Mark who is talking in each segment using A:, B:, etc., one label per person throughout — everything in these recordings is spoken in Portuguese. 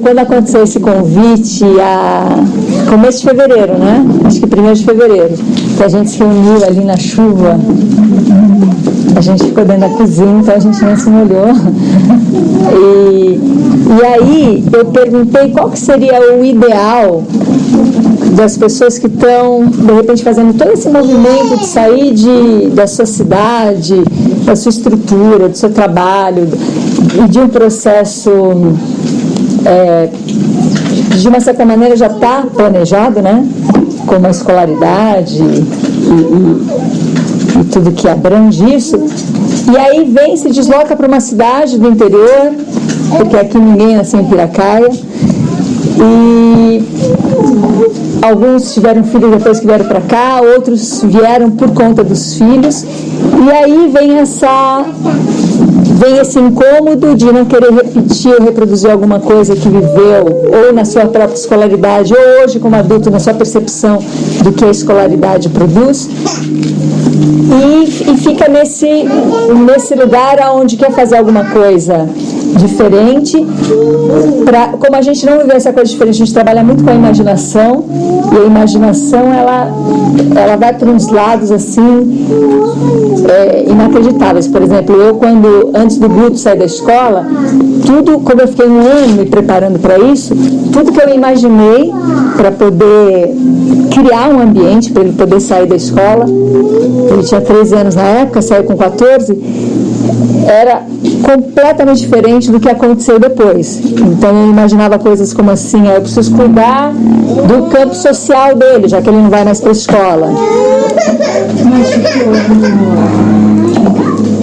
A: Quando aconteceu esse convite, começo de fevereiro, né? Acho que 1º de fevereiro, que a gente se reuniu ali na chuva, a gente ficou dentro da cozinha, então a gente nem se molhou. E aí eu perguntei qual que seria o ideal das pessoas que estão, de repente, fazendo todo esse movimento de sair da sua cidade, da sua estrutura, do seu trabalho, e de um processo, de uma certa maneira já está planejado, né? Como a escolaridade e tudo que abrange isso. E aí se desloca para uma cidade do interior, porque aqui ninguém nasceu em Piracaia, e alguns tiveram filhos depois que vieram para cá, outros vieram por conta dos filhos, e aí vem esse incômodo de não querer repetir ou reproduzir alguma coisa que viveu, ou na sua própria escolaridade, ou hoje como adulto, na sua percepção do que a escolaridade produz, e fica nesse lugar onde quer fazer alguma coisa diferente. Como a gente não vive essa coisa diferente, a gente trabalha muito com a imaginação, e a imaginação ela vai para uns lados assim inacreditáveis. Por exemplo, eu antes do grupo sair da escola, como eu fiquei um ano me preparando para isso, tudo que eu imaginei para poder criar um ambiente para ele poder sair da escola, ele tinha 13 anos na época, saiu com 14, era completamente diferente do que aconteceu depois. Então eu imaginava coisas como assim: eu preciso cuidar do campo social dele, já que ele não vai mais para a escola.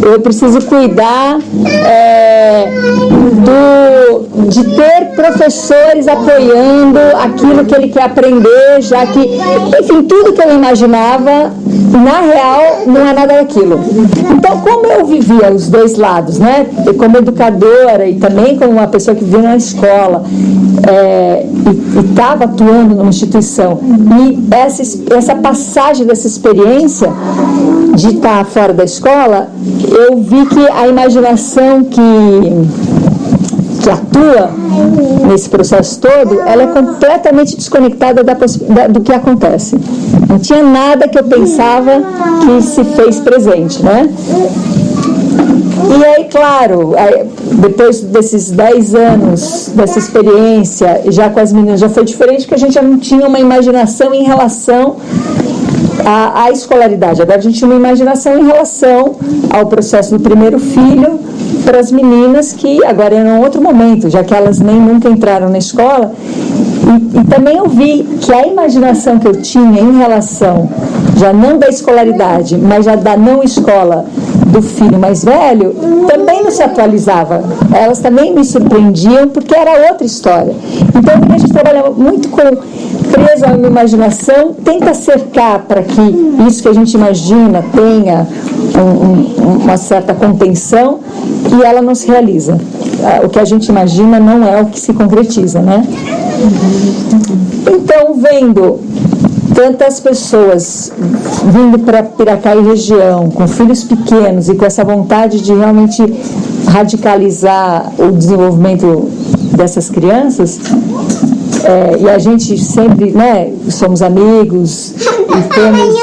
A: Eu preciso cuidar de ter professores apoiando aquilo que ele quer aprender, já que, enfim, tudo que eu imaginava, na real, não é nada daquilo. Então, como eu vivia os dois lados, né? Como educadora e também como uma pessoa que vivia na escola, e estava atuando numa instituição, e essa passagem dessa experiência de estar fora da escola, eu vi que a imaginação que atua nesse processo todo, ela é completamente desconectada do que acontece. Não tinha nada que eu pensava que se fez presente, né? E aí, claro, depois desses 10 anos, dessa experiência, já com as meninas, já foi diferente, porque a gente já não tinha uma imaginação em relação à escolaridade. Agora a gente tinha uma imaginação em relação ao processo do primeiro filho, para as meninas, que agora era um outro momento, já que elas nem nunca entraram na escola. E também eu vi que a imaginação que eu tinha em relação, já não da escolaridade, mas já da não escola do filho mais velho, também não se atualizava. Elas também me surpreendiam, porque era outra história. Então, a gente trabalha muito preso a uma imaginação, tenta cercar para que isso que a gente imagina tenha uma certa contenção, e ela não se realiza. O que a gente imagina não é o que se concretiza, né? Então, vendo tantas pessoas vindo para Piracaia e região, com filhos pequenos e com essa vontade de realmente radicalizar o desenvolvimento dessas crianças, e a gente sempre, né, somos amigos e temos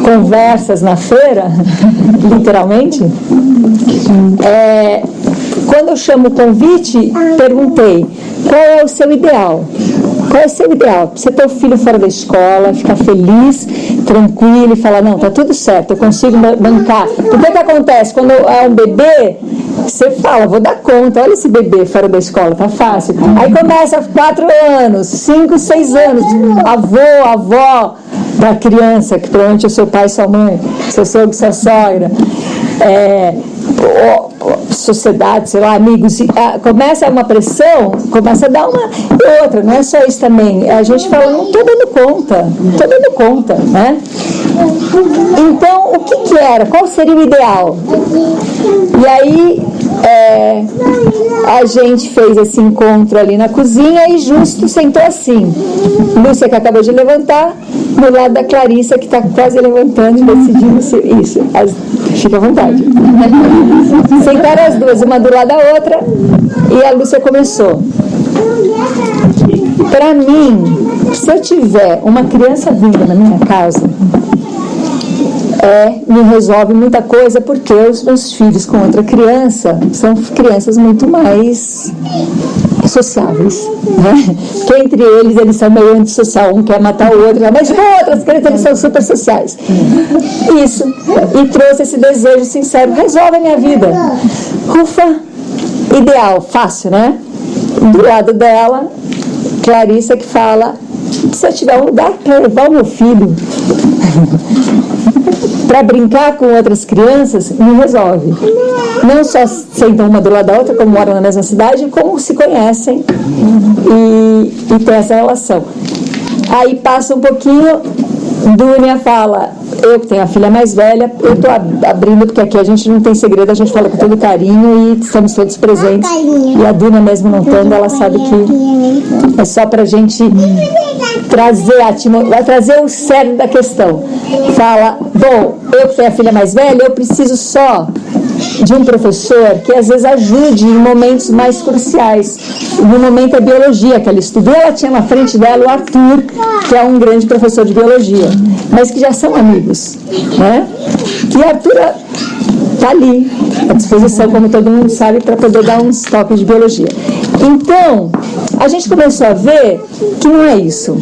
A: conversas na feira, literalmente. Quando eu chamo o convite, perguntei: qual é o seu ideal? Qual é o seu ideal? Você ter o filho fora da escola, ficar feliz, tranquilo e falar: não, tá tudo certo, eu consigo bancar. Porque o que acontece? Quando é um bebê, você fala: vou dar conta, olha esse bebê fora da escola, tá fácil. Aí começa 4 anos, 5, 6 anos, avó da criança, que provavelmente é seu pai, sua mãe, seu sogro, sua sogra, sociedade, sei lá, amigos, começa uma pressão, começa a dar uma e outra, não é só isso também, a gente fala: não estou dando conta, né? Então, o que era? Qual seria o ideal? E aí a gente fez esse encontro ali na cozinha e justo sentou assim. Lúcia, que acabou de levantar, do lado da Clarissa, que está quase levantando e decidindo isso. Fica à vontade. Sentaram as duas, uma do lado da outra, e a Lúcia começou. Para mim, se eu tiver uma criança vinda na minha casa, me resolve muita coisa, porque os meus filhos com outra criança são crianças muito mais sociáveis, né? Porque entre eles são meio antissocial, um quer matar o outro, mas com outras crianças eles são super sociais. Isso, e trouxe esse desejo sincero, resolve a minha vida. Ufa, ideal, fácil, né? Do lado dela, Clarissa, que fala, se eu tiver um lugar para levar o meu filho para brincar com outras crianças, me resolve. Não só sentam uma do lado da outra, como moram na mesma cidade, como se conhecem e tem essa relação. Aí passa um pouquinho, Dúnia fala, eu que tenho a filha mais velha, eu estou abrindo, porque aqui a gente não tem segredo, a gente fala com todo carinho e estamos todos presentes. E a Dúnia, mesmo não estando, ela sabe que é só para a gente trazer o cerne da questão. Fala, bom, eu que tenho a filha mais velha, eu preciso só de um professor que às vezes ajude em momentos mais cruciais. No momento é biologia que ela estudou, ela tinha na frente dela o Arthur, que é um grande professor de biologia, mas que já são amigos, né? Que Arthur está ali, à disposição, como todo mundo sabe, para poder dar uns toques de biologia. Então, a gente começou a ver que não é isso.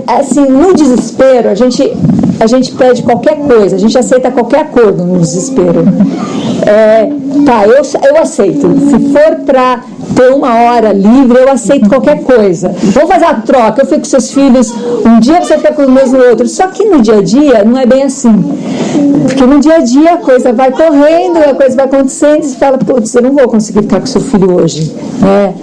A: Assim, no desespero, a gente pede qualquer coisa, a gente aceita qualquer acordo no desespero. Eu aceito. Se for para ter uma hora livre, eu aceito qualquer coisa. Vamos fazer a troca, eu fico com seus filhos, um dia você fica com os meus no outro. Só que no dia a dia não é bem assim. Porque no dia a dia a coisa vai correndo, a coisa vai acontecendo, e você fala, putz, eu não vou conseguir ficar com seu filho hoje, né?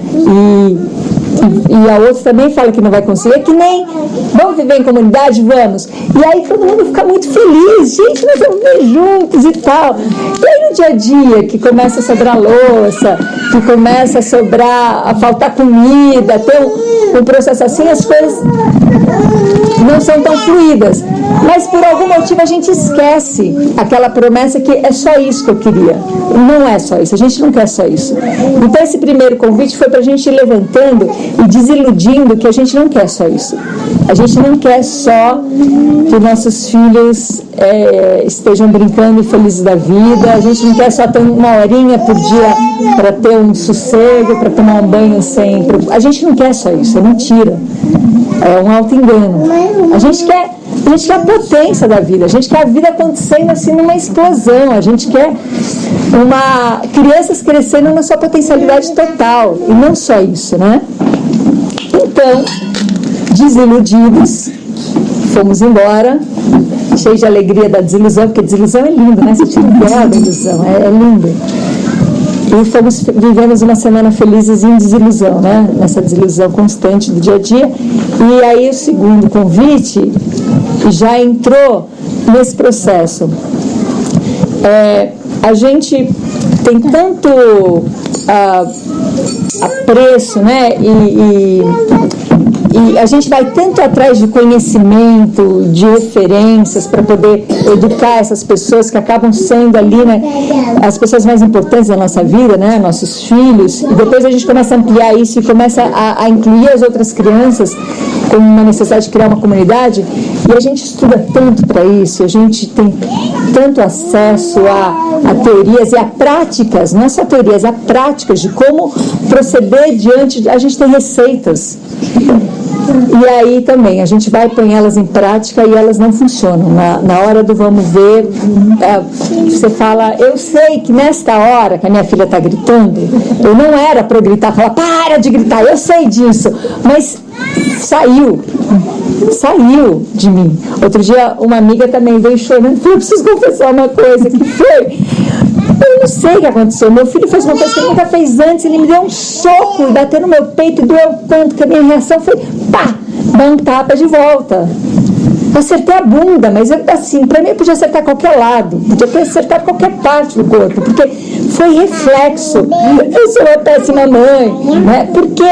A: E a outra também fala que não vai conseguir, que nem vamos viver em comunidade, vamos. E aí todo mundo fica muito feliz, gente, nós vamos viver juntos e tal. E aí no dia a dia, que começa a sobrar louça, que começa a faltar comida, ter um processo assim, as coisas não são tão fluídas. Mas por algum motivo a gente esquece aquela promessa que é só isso que eu queria. Não é só isso, a gente não quer só isso. Então esse primeiro convite foi para a gente ir levantando e desiludindo que a gente não quer só isso. A gente não quer só que nossos filhos estejam brincando e felizes da vida. A gente não quer só ter uma horinha por dia para ter um sossego, para tomar um banho sempre. A gente não quer só isso, é mentira. É um auto-engano. A gente quer a potência da vida, a gente quer a vida acontecendo assim numa explosão, a gente quer crianças crescendo na sua potencialidade total, e não só isso, né? Então, desiludidos, fomos embora, cheios de alegria da desilusão, porque desilusão é lindo, né? Você tira o véu da ilusão, é lindo. E vivemos uma semana felizes em desilusão, né? Nessa desilusão constante do dia a dia. E aí o segundo convite já entrou nesse processo. A gente tem tanto apreço, né? E a gente vai tanto atrás de conhecimento, de referências, para poder educar essas pessoas que acabam sendo ali, né, as pessoas mais importantes da nossa vida, né, nossos filhos, e depois a gente começa a ampliar isso e começa a incluir as outras crianças como uma necessidade de criar uma comunidade, e a gente estuda tanto para isso, a gente tem tanto acesso a teorias e a práticas, não é só teorias, a práticas de como proceder diante, a gente tem receitas. E aí também, a gente vai pôr elas em prática e elas não funcionam. Na hora do vamos ver, você fala, eu sei que nesta hora que a minha filha está gritando, eu não era para eu gritar, falar, para de gritar, eu sei disso, mas saiu de mim. Outro dia, uma amiga também veio chorando, falou, eu preciso confessar uma coisa, que foi... Eu não sei o que aconteceu. Meu filho fez uma coisa que ele nunca fez antes. Ele me deu um soco e bateu no meu peito e doeu tanto que a minha reação foi, pá, dar um tapa de volta. Eu acertei a bunda, mas assim, para mim eu podia acertar qualquer lado, podia ter acertado qualquer parte do corpo, porque foi reflexo. Eu sou uma péssima mãe, né? Porque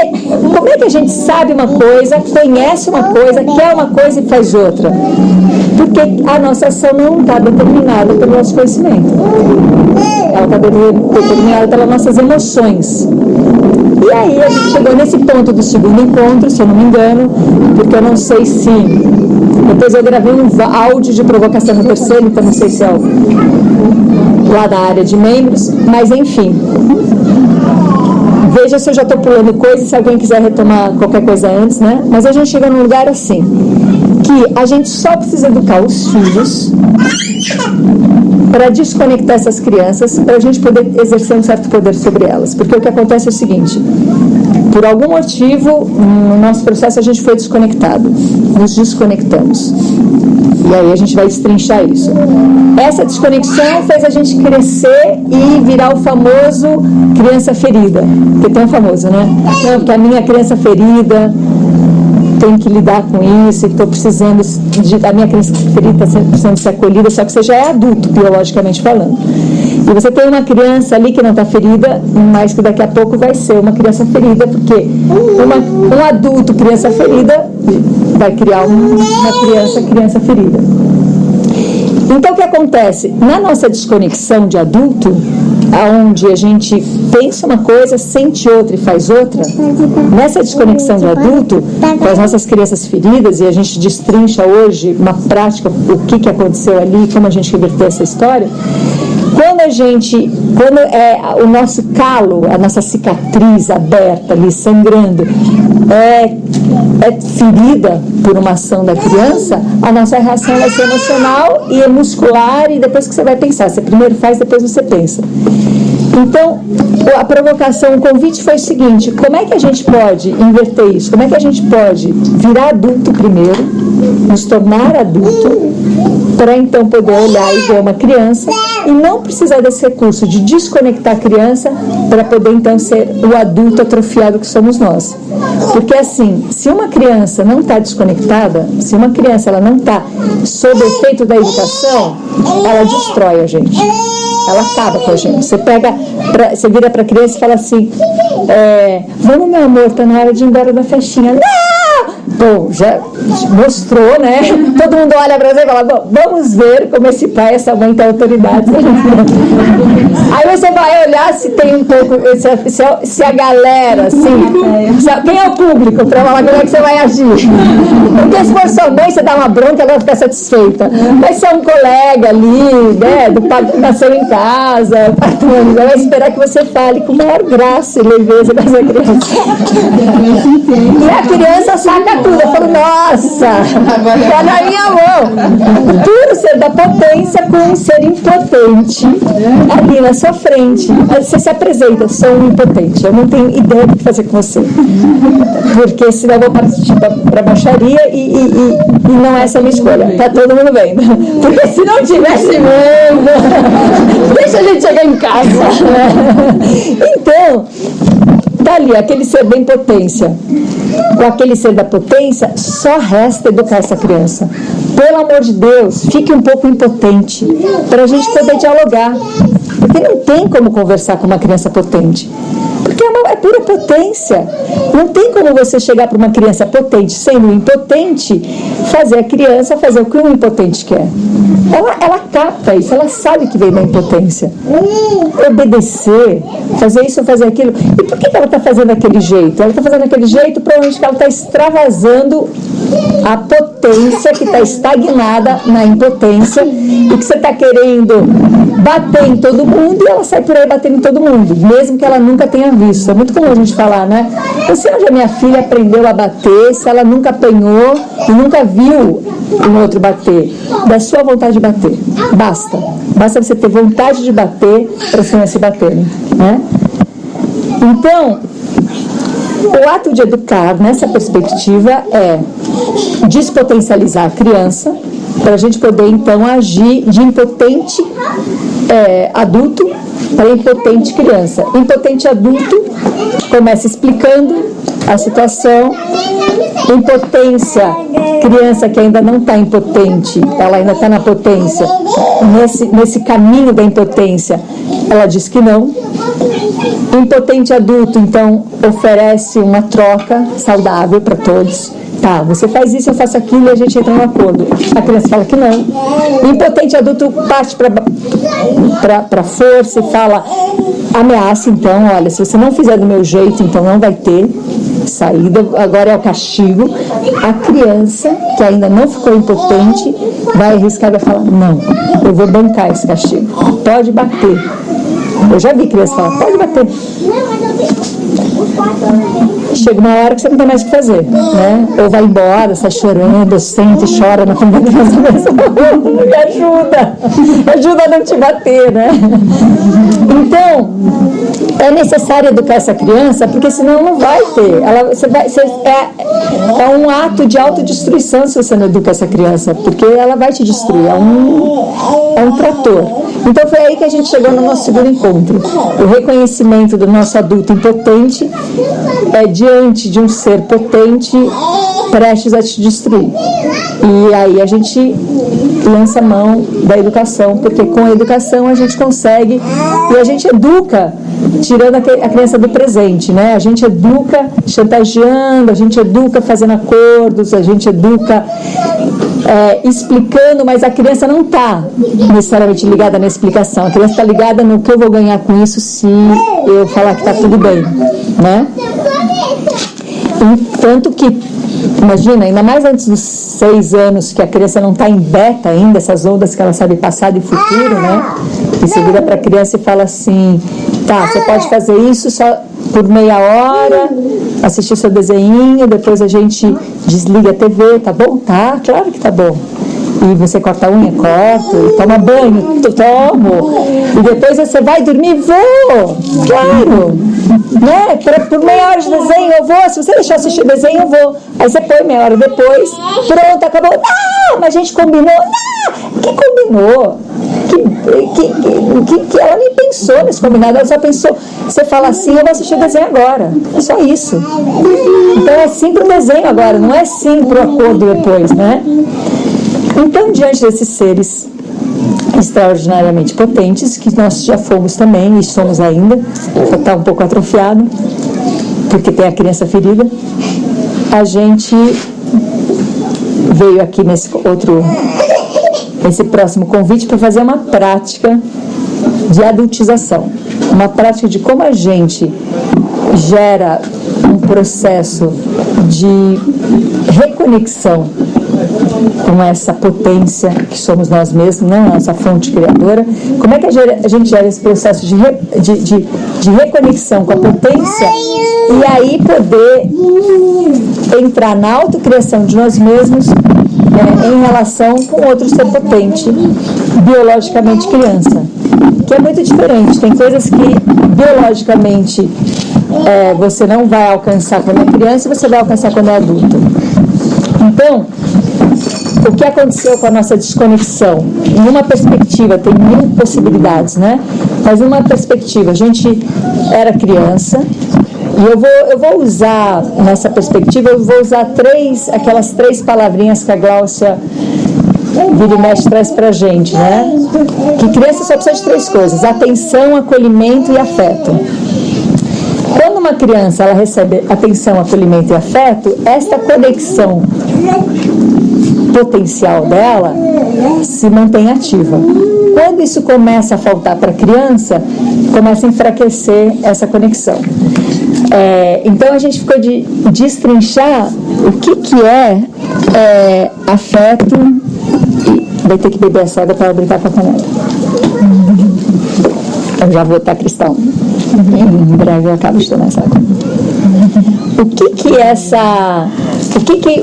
A: como é que a gente sabe uma coisa, conhece uma coisa, quer uma coisa e faz outra? Porque a nossa ação não está determinada pelo nosso conhecimento. Ela está determinada pelas nossas emoções. E aí a gente chegou nesse ponto do segundo encontro, se eu não me engano, porque eu não sei se... Depois eu gravei um áudio de provocação no terceiro, então não sei se é lá da área de membros, mas enfim. Veja se eu já estou pulando coisas, se alguém quiser retomar qualquer coisa antes, né? Mas a gente chega num lugar assim, que a gente só precisa educar os filhos para desconectar essas crianças, para a gente poder exercer um certo poder sobre elas. Porque o que acontece é o seguinte, por algum motivo, no nosso processo a gente foi desconectado, nos desconectamos. E aí a gente vai destrinchar isso. Essa desconexão fez a gente crescer e virar o famoso criança ferida. Porque tem um famoso, né? Não, porque a minha criança ferida... tenho que lidar com isso, estou precisando a minha criança ferida está precisando ser acolhida, só que você já é adulto, biologicamente falando. E você tem uma criança ali que não está ferida, mas que daqui a pouco vai ser uma criança ferida, porque um adulto criança ferida vai criar uma criança ferida. Então o que acontece? Na nossa desconexão de adulto, aonde a gente pensa uma coisa, sente outra e faz outra, nessa desconexão de adulto, com as nossas crianças feridas, e a gente destrincha hoje uma prática, o que aconteceu ali, como a gente reverteu essa história, quando é o nosso calo, a nossa cicatriz aberta ali, sangrando, é ferida por uma ação da criança, a nossa reação vai ser emocional e muscular, e depois que você vai pensar, você primeiro faz, depois você pensa. Então, a provocação, o convite foi o seguinte: como é que a gente pode inverter isso? Como é que a gente pode virar adulto primeiro, nos tornar adulto, para então poder olhar e ver uma criança e não precisar desse recurso de desconectar a criança para poder então ser o adulto atrofiado que somos nós. Porque assim, se uma criança não está desconectada, se uma criança ela não está sob o efeito da educação, ela destrói a gente. Ela acaba com a gente. Você vira para a criança e fala assim, vamos, meu amor, está na hora de ir embora da festinha. Não! Bom, já mostrou, né? Todo mundo olha para você e fala, bom, vamos ver como esse pai e essa mãe têm autoridade. Aí você vai olhar se tem um pouco, se a galera, assim, quem é o público para falar como é que você vai agir. Porque se for sua mãe, você dá uma bronca, ela vai ficar satisfeita. Mas se é um colega ali, né, do pai que nasceu em casa, patrão, ela vai esperar que você fale com maior graça e leveza com essa criança. E a criança saca tudo. Eu falo, nossa, tá na minha mão. O puro ser da potência com um ser impotente ali na sua frente. Você se apresenta, sou um impotente, eu não tenho ideia do que fazer com você. Porque senão eu vou partir para baixaria e não é essa a minha escolha. Tá todo mundo vendo. Porque se não tivesse vendo, deixa a gente chegar em casa. Então, dali, aquele ser da impotência, com aquele ser da potência, só resta educar essa criança. Pelo amor de Deus, fique um pouco impotente, para a gente poder dialogar. Porque não tem como conversar com uma criança potente. Porque é pura potência. Não tem como você chegar para uma criança potente, sendo impotente, fazer a criança fazer o que um impotente quer. Ela capta isso, ela sabe que vem da impotência. Obedecer, fazer isso ou fazer aquilo. E por que ela está fazendo aquele jeito? Ela está fazendo aquele jeito provavelmente que ela está extravasando a potência que está estagnada na impotência e que você está querendo bater em todo mundo, e ela sai por aí batendo em todo mundo, mesmo que ela nunca tenha visto. É muito comum a gente falar, né? Eu sei onde a minha filha aprendeu a bater, se ela nunca apanhou e nunca viu um outro bater. Da sua vontade de bater. Basta você ter vontade de bater para as crianças se baterem, né? Então, o ato de educar nessa perspectiva é despotencializar a criança para a gente poder então agir de impotente adulto para impotente criança. Impotente adulto começa explicando a situação, Impotência, criança que ainda não está impotente, ela ainda está na potência, nesse caminho da impotência, ela diz que não. Impotente adulto, então, oferece uma troca saudável para todos. Tá, você faz isso, eu faço aquilo e a gente entra no acordo. A criança fala que não. Impotente adulto parte para força e fala, ameaça, então, olha, se você não fizer do meu jeito, então não vai ter saída, agora é o castigo. A criança, que ainda não ficou impotente, vai arriscar e vai falar, não, eu vou bancar esse castigo. Pode bater. Eu já vi criança falar, pode bater. Chega uma hora que você não tem mais o que fazer, né? Ou vai embora, sai chorando, sente, chora na frente da criança, me ajuda a não te bater, né? Então, é necessário educar essa criança, porque senão não vai ter. É um ato de autodestruição se você não educa essa criança, porque ela vai te destruir, é um trator. Então foi aí que a gente chegou no nosso segundo encontro. O reconhecimento do nosso adulto impotente diante de um ser potente prestes a te destruir. E aí a gente lança a mão da educação, porque com a educação a gente consegue, e a gente educa tirando a criança do presente, né? A gente educa chantageando, a gente educa fazendo acordos, a gente educa explicando, mas a criança não está necessariamente ligada na explicação, a criança está ligada no que eu vou ganhar com isso se eu falar que está tudo bem, né? Tanto que, imagina, ainda mais antes dos 6 anos, que a criança não está em beta ainda, essas ondas que ela sabe passado e futuro, né? E você vira para a criança e fala assim, tá, você pode fazer isso só por meia hora, assistir seu desenho, depois a gente desliga a TV, tá bom? Tá, claro que tá bom. E você corta a unha, corto, e toma banho, tomo. E depois você vai dormir, vou, claro. Né? Por meia hora de desenho eu vou, se você deixar assistir desenho eu vou. Aí você põe meia hora depois, pronto, acabou. Não, mas a gente combinou. Não, que combinou? Que ela nem pensou nesse combinado, ela só pensou, você fala assim, eu vou assistir o desenho agora. É só isso. Então é sim pro desenho agora, não é sim pro acordo depois, né? Então, diante desses seres extraordinariamente potentes, que nós já fomos também e somos ainda, só está um pouco atrofiado, porque tem a criança ferida, a gente veio aqui nesse próximo convite para fazer uma prática de adultização, uma prática de como a gente gera um processo de reconexão com essa potência que somos nós mesmos, né? Nossa fonte criadora. Como é que a gente gera esse processo de reconexão com a potência e aí poder entrar na autocriação de nós mesmos em relação com outro ser potente, biologicamente criança, que é muito diferente. Tem coisas que biologicamente você não vai alcançar quando é criança e você vai alcançar quando é adulto. Então, o que aconteceu com a nossa desconexão? Em uma perspectiva, tem mil possibilidades, né? Mas numa perspectiva, a gente era criança, e eu vou usar, nessa perspectiva, eu vou usar aquelas 3 palavrinhas que a Gláucia vira e mexe traz pra gente, né? Que criança só precisa de 3 coisas: atenção, acolhimento e afeto. Quando uma criança ela recebe atenção, acolhimento e afeto, esta conexão potencial dela se mantém ativa. Quando isso começa a faltar para a criança, começa a enfraquecer essa conexão. Então a gente ficou de destrinchar o que é afeto, e vai ter que beber essa água para brincar com a panela. Eu já vou estar cristão. Em breve eu acabo de tomar essa água.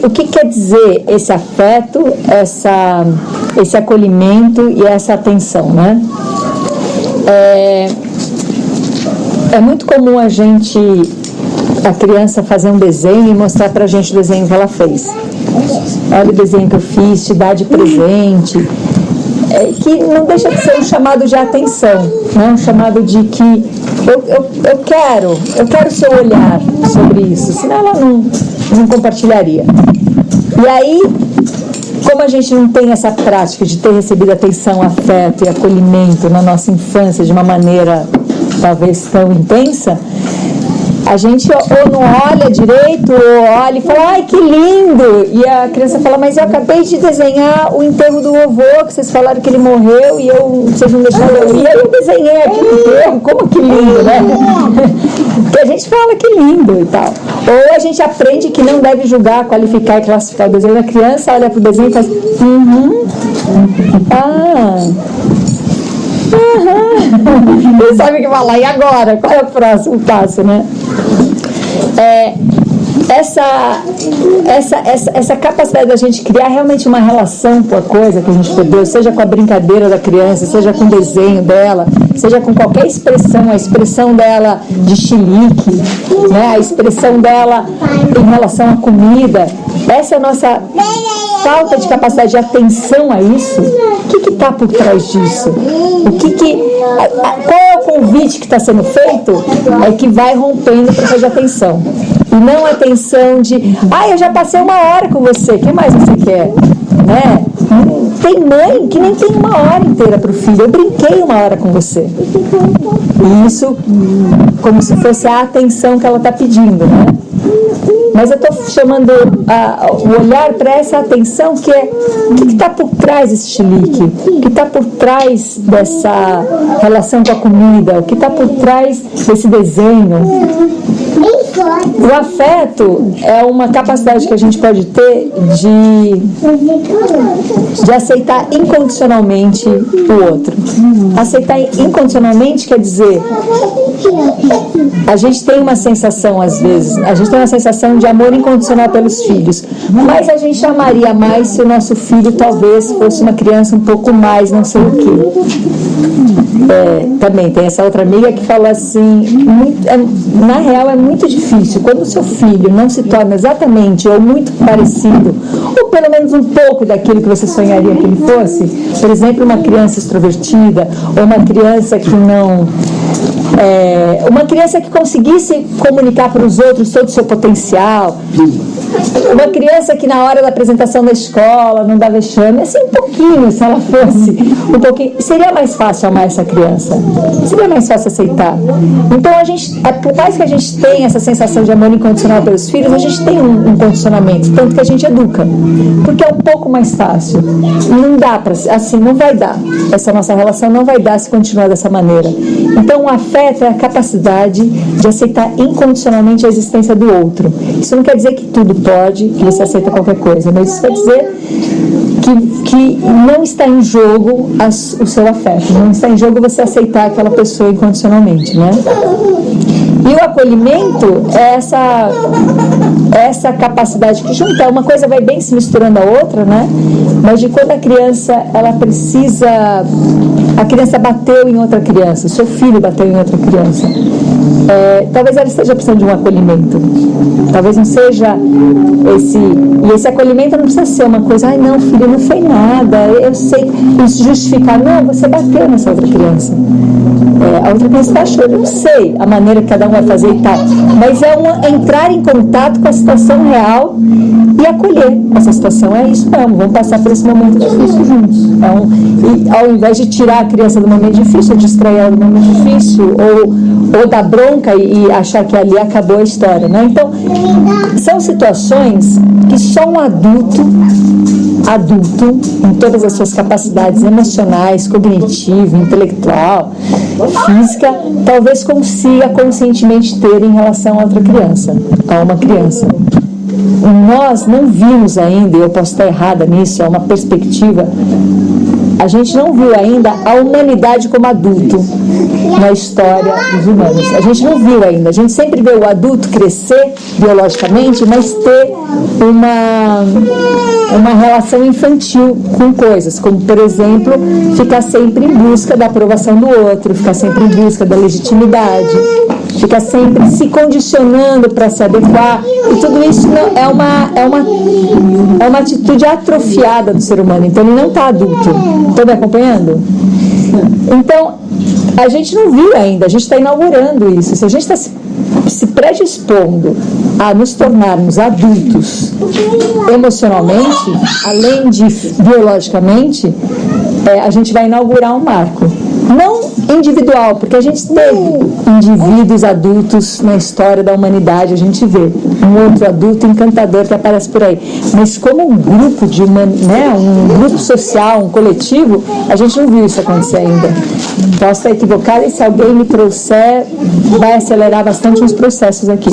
A: O que quer dizer esse afeto, esse acolhimento e essa atenção, né? É muito comum a criança fazer um desenho e mostrar pra gente o desenho que ela fez. Olha o desenho que eu fiz, te dá de presente. Que não deixa de ser um chamado de atenção, né? Um chamado de que eu quero seu olhar sobre isso, senão ela não não compartilharia. E aí, como a gente não tem essa prática de ter recebido atenção, afeto e acolhimento na nossa infância de uma maneira talvez tão intensa, a gente ou não olha direito, ou olha e fala, ai, que lindo! E a criança fala, mas eu acabei de desenhar o enterro do vovô, que vocês falaram que ele morreu, e vocês não deixaram eu ir, aí eu desenhei aqui o enterro, como que lindo, né? Que a gente fala que lindo e tal. Ou a gente aprende que não deve julgar, qualificar e classificar o desenho da criança, olha pro desenho e faz, Não sabe o que falar, e agora? Qual é o próximo passo, né? Essa capacidade da gente criar realmente uma relação com a coisa que a gente perdeu, seja com a brincadeira da criança, seja com o desenho dela, seja com qualquer expressão, a expressão dela de chilique, né? A expressão dela em relação à comida, essa é a nossa falta de capacidade de atenção a isso. O que está por trás disso? Qual é o convite que está sendo feito? É que vai rompendo o processo de atenção. E não a atenção de, eu já passei 1 hora com você, o que mais você quer? Né? Tem mãe que nem tem 1 hora inteira para o filho, eu brinquei 1 hora com você. E isso como se fosse a atenção que ela está pedindo, né? Mas eu estou chamando o olhar para essa atenção que é o que está por trás desse chilique, o que está por trás dessa relação com a comida, o que está por trás desse desenho. O afeto é uma capacidade que a gente pode ter de aceitar incondicionalmente o outro. Aceitar incondicionalmente quer dizer, a gente tem uma sensação às vezes, a gente tem uma sensação de amor incondicional pelos filhos, mas a gente amaria mais se o nosso filho talvez fosse uma criança um pouco mais não sei o quê. Também tem essa outra amiga que fala assim, na real é muito difícil, quando o seu filho não se torna exatamente ou muito parecido, ou pelo menos um pouco daquilo que você sonharia que ele fosse, por exemplo, uma criança extrovertida, ou uma criança que não... uma criança que conseguisse comunicar para os outros todo o seu potencial, uma criança que na hora da apresentação da escola não dá vexame, assim um pouquinho, se ela fosse um pouquinho, seria mais fácil amar essa criança, seria mais fácil aceitar. Então por mais que a gente tenha essa sensação de amor incondicional pelos filhos, a gente tem um condicionamento, tanto que a gente educa, porque é um pouco mais fácil, não dá para, assim, não vai dar, essa nossa relação não vai dar se continuar dessa maneira. Então o afeto é a capacidade de aceitar incondicionalmente a existência do outro. Isso não quer dizer que tudo pode, que você aceita qualquer coisa, mas isso quer dizer que não está em jogo o seu afeto, não está em jogo você aceitar aquela pessoa incondicionalmente, né? E o acolhimento é essa capacidade que junta, uma coisa vai bem se misturando a outra, né? Mas de quando a criança bateu em outra criança, o seu filho bateu em outra criança, talvez ela esteja precisando de um acolhimento, talvez não seja esse acolhimento não precisa ser uma coisa, não filho, não foi nada, eu sei, isso justificar, não, você bateu nessa outra criança, a outra criança está chorando, eu sei a maneira que cada um vai fazer e tal, mas entrar em contato com a situação real e acolher essa situação, é isso mesmo, vamos passar por esse momento difícil juntos. Então, e ao invés de tirar a criança do momento difícil, distrair ela do momento difícil, ou dar bronca e achar que ali acabou a história, né? Então, são situações que só um adulto, em todas as suas capacidades emocionais, cognitiva, intelectual, física, talvez consiga conscientemente ter em relação a outra criança, a uma criança. Nós não vimos ainda, e eu posso estar errada nisso, é uma perspectiva, a gente não viu ainda a humanidade como adulto na história dos humanos. A gente não viu ainda. A gente sempre vê o adulto crescer biologicamente, mas ter uma relação infantil com coisas, como, por exemplo, ficar sempre em busca da aprovação do outro, ficar sempre em busca da legitimidade, ficar sempre se condicionando para se adequar, e tudo isso é uma atitude atrofiada do ser humano. Então ele não está adulto. Estão me acompanhando? Então a gente não viu ainda, a gente está inaugurando isso. Se a gente está se se predispondo a nos tornarmos adultos emocionalmente, além de biologicamente, a gente vai inaugurar um marco. Não individual, porque a gente teve indivíduos adultos na história da humanidade, a gente vê um outro adulto encantador que aparece por aí, mas como um grupo um grupo social, um coletivo, a gente não viu isso acontecer ainda. Posso estar equivocada e se alguém me trouxer, vai acelerar bastante os processos aqui.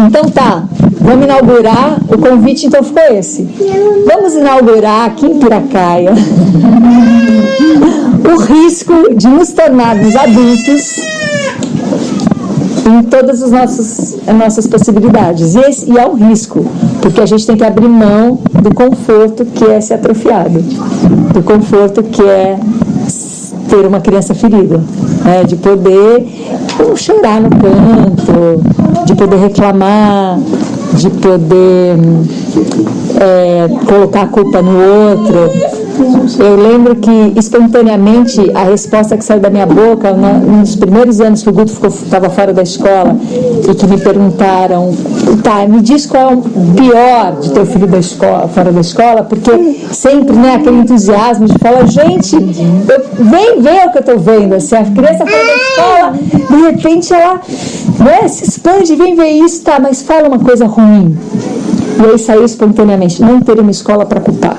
A: Então tá, vamos inaugurar, o convite então ficou esse. Vamos inaugurar aqui em Piracaia o risco de nos tornarmos adultos em todas as nossas possibilidades. E é um risco, porque a gente tem que abrir mão do conforto que é ser atrofiado, do conforto que é ter uma criança ferida, né? De poder chorar no canto, de poder reclamar, de poder colocar a culpa no outro. Eu lembro que espontaneamente a resposta que saiu da minha boca nos primeiros anos que o Guto estava fora da escola e que me perguntaram, tá, me diz qual é o pior de ter o filho fora da escola, porque sempre, né, aquele entusiasmo de falar, gente, vem ver o que eu estou vendo, assim, a criança fora da escola, de repente ela se expande, vem ver isso, tá, mas fala uma coisa ruim. E aí saiu espontaneamente, não ter uma escola para culpar.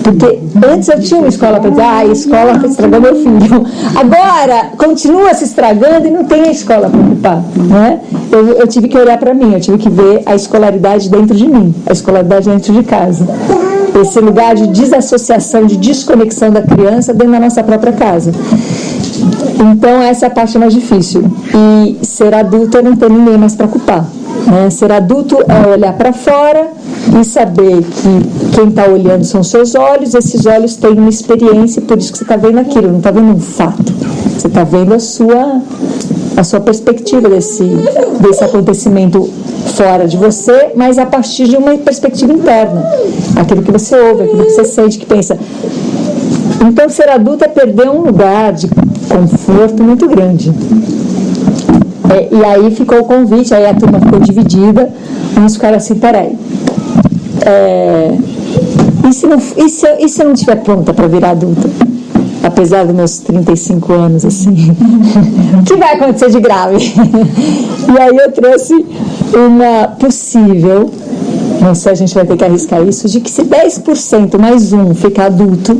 A: Porque antes eu tinha uma escola para dizer, a escola estragou meu filho. Agora, continua se estragando e não tem a escola para ocupar, né? Eu tive que olhar para mim, eu tive que ver a escolaridade dentro de mim, a escolaridade dentro de casa. Esse lugar de desassociação, de desconexão da criança dentro da nossa própria casa. Então, essa é a parte mais difícil. E ser adulto é não ter ninguém mais para culpar. Né? Ser adulto é olhar para fora e saber que quem está olhando são seus olhos, esses olhos têm uma experiência, por isso que você está vendo aquilo, não está vendo um fato, você está vendo a sua perspectiva desse acontecimento fora de você, mas a partir de uma perspectiva interna, aquilo que você ouve, aquilo que você sente, que pensa. Então, ser adulto é perder um lugar de conforto muito grande. E aí ficou o convite, aí a turma ficou dividida, uns ficaram assim, peraí, e se eu não estiver pronta para virar adulta? Apesar dos meus 35 anos, assim, o que vai acontecer de grave? E aí eu trouxe uma possível, não sei se a gente vai ter que arriscar isso, de que se 10% mais um ficar adulto,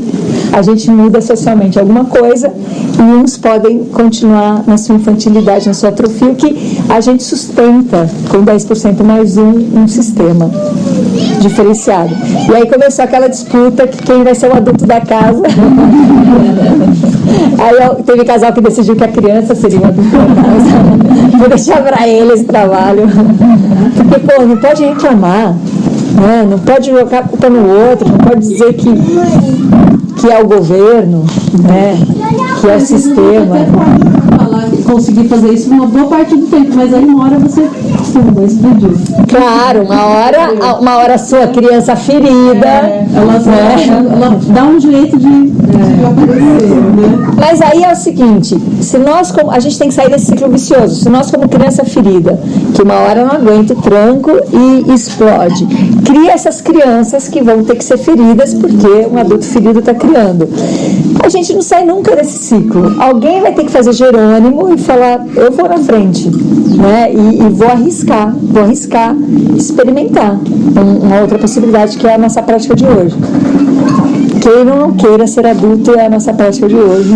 A: a gente muda socialmente alguma coisa e uns podem continuar na sua infantilidade, na sua atrofia, que a gente sustenta com 10% mais um sistema diferenciado. E aí começou aquela disputa que quem vai ser o adulto da casa. Aí teve casal que decidiu que a criança seria o adulto da casa. Vou deixar para ele esse trabalho. Porque, não pode reclamar, né? Não pode jogar a culpa no outro, não pode dizer que é o governo, né? Que é o sistema.
B: Conseguir fazer isso uma boa parte do tempo, mas aí uma hora você explodiu.
A: Claro, uma hora a sua criança ferida.
B: Ela dá um jeito de aparecer, né?
A: Mas aí é o seguinte, a gente tem que sair desse ciclo vicioso. Se nós, como criança ferida, que uma hora não aguenta o tranco e explode, cria essas crianças que vão ter que ser feridas porque um adulto ferido está criando. A gente não sai nunca desse ciclo. Alguém vai ter que fazer Jerônimo e falar, eu vou na frente, né? E vou arriscar experimentar uma outra possibilidade, que é a nossa prática de hoje. Queira ou não queira ser adulto, é a nossa prática de hoje.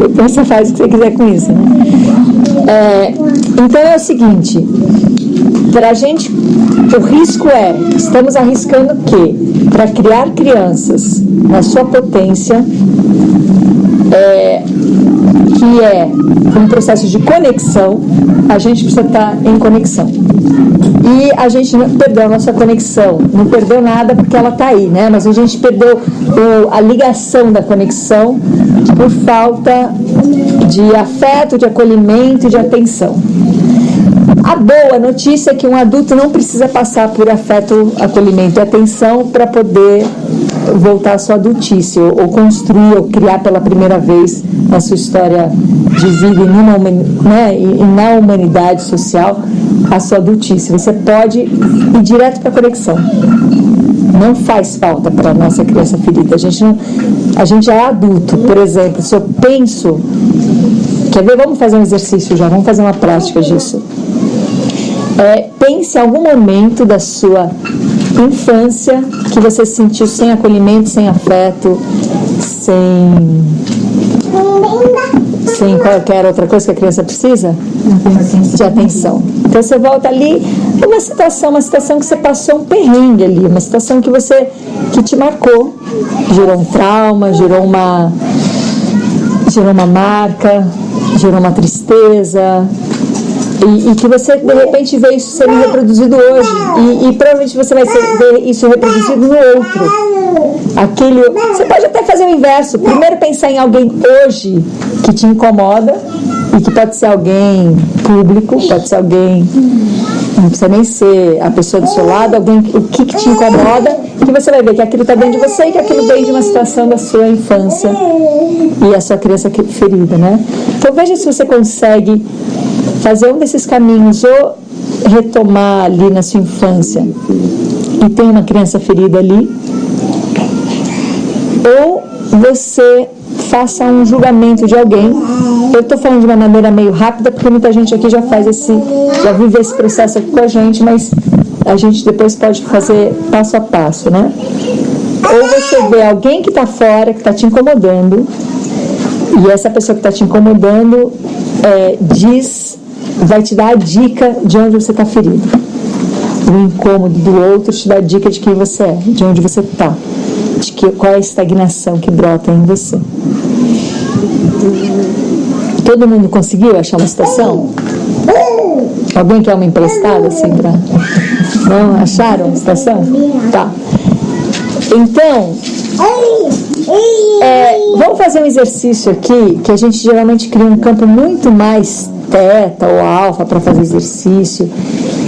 A: Então você faz o que você quiser com isso, né? Então é o seguinte, pra gente, o risco estamos arriscando que, para criar crianças na sua potência, que é um processo de conexão, a gente precisa estar em conexão. E a gente não perdeu a nossa conexão, não perdeu nada porque ela está aí, né? Mas a gente perdeu a ligação da conexão por falta de afeto, de acolhimento e de atenção. A boa notícia é que um adulto não precisa passar por afeto, acolhimento e atenção para poder voltar à sua adultice, ou construir, ou criar pela primeira vez na sua história de vida e na humanidade social a sua adultice. Você pode ir direto para a conexão. Não faz falta para a nossa criança ferida. A gente já é adulto. Por exemplo, se eu penso... Quer ver? Vamos fazer um exercício já, vamos fazer uma prática disso. Pense em algum momento da sua infância que você se sentiu sem acolhimento, sem afeto, sem qualquer outra coisa que a criança precisa de atenção. Então você volta ali, uma situação que você passou um perrengue ali, uma situação que te marcou, gerou um trauma, gerou uma marca, gerou uma tristeza, e que você de repente vê isso sendo reproduzido hoje, e provavelmente você vai ver isso reproduzido no outro. Você pode até fazer o inverso. Primeiro pensar em alguém hoje que te incomoda, e que pode ser alguém público, pode ser alguém, não precisa nem ser a pessoa do seu lado, alguém o que te incomoda, que você vai ver que aquilo está dentro de você e que aquilo vem de uma situação da sua infância e a sua criança ferida, né? Então veja se você consegue fazer um desses caminhos, ou retomar ali na sua infância e tem uma criança ferida ali, ou você faça um julgamento de alguém. Eu estou falando de uma maneira meio rápida, porque muita gente aqui já vive esse processo aqui com a gente, mas a gente depois pode fazer passo a passo, né? Ou você vê alguém que está fora, que está te incomodando, e essa pessoa que está te incomodando vai te dar a dica de onde você está ferido. O incômodo do outro te dá a dica de quem você é, de onde você está, qual é a estagnação que brota em você. Todo mundo conseguiu achar uma situação? Alguém quer uma emprestada assim pra... Não? Acharam a situação? Tá. Então, vamos fazer um exercício aqui, que a gente geralmente cria um campo muito mais teta ou alfa para fazer exercício,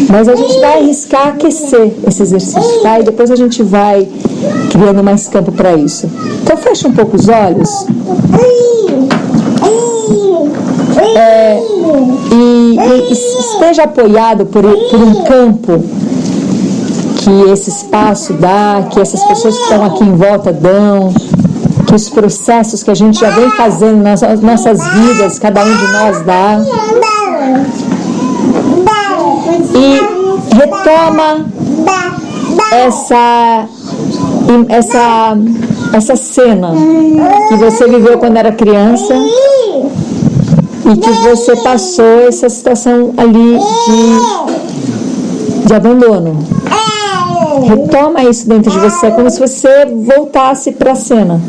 A: mas a gente vai arriscar aquecer esse exercício, tá? E depois a gente vai criando mais campo para isso. Então fecha um pouco os olhos e esteja apoiado por um campo que esse espaço dá, que essas pessoas que estão aqui em volta dão, que os processos que a gente já vem fazendo nas nossas vidas, cada um de nós dá. E retoma essa cena que você viveu quando era criança e que você passou essa situação ali de abandono. Retoma isso dentro de você, como se você voltasse para a cena.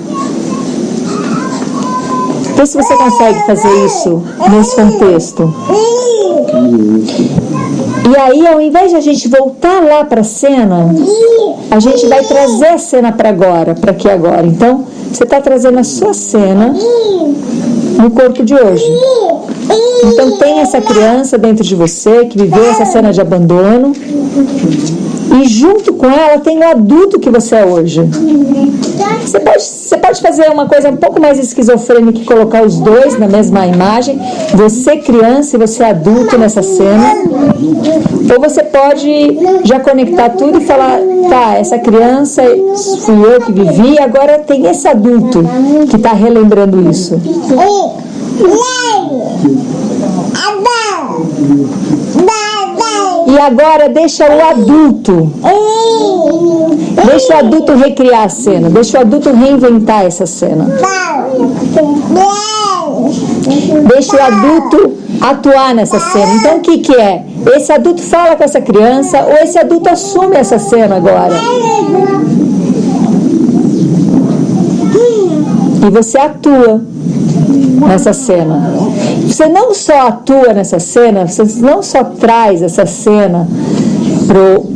A: Vê se você consegue fazer isso nesse contexto. E aí, ao invés de a gente voltar lá para a cena, a gente vai trazer a cena para agora, para aqui agora. Então, você está trazendo a sua cena no corpo de hoje. Então, tem essa criança dentro de você que viveu essa cena de abandono, e junto com ela tem o adulto que você é hoje. Você pode fazer uma coisa um pouco mais esquizofrênica e colocar os dois na mesma imagem, você criança e você adulto nessa cena. Ou você pode já conectar tudo e falar, tá, essa criança fui eu que vivi, agora tem esse adulto que está relembrando isso. E agora deixa o adulto recriar a cena, deixa o adulto reinventar essa cena, deixa o adulto atuar nessa cena. Então o que é? Esse adulto fala com essa criança, ou esse adulto assume essa cena agora e você atua nessa cena. Você não só atua nessa cena, você não só traz essa cena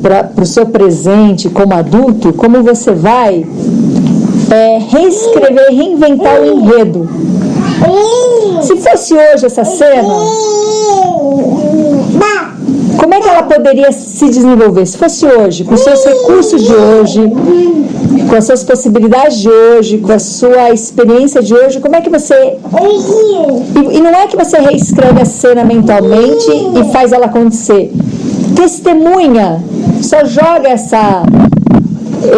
A: para o seu presente como adulto, como você vai reescrever, reinventar o enredo. Se fosse hoje essa cena, como é que ela poderia se desenvolver? Se fosse hoje, com os seus recursos de hoje, com as suas possibilidades de hoje, com a sua experiência de hoje, como é que você... E não é que você reescreve a cena mentalmente e faz ela acontecer. Testemunha. Só joga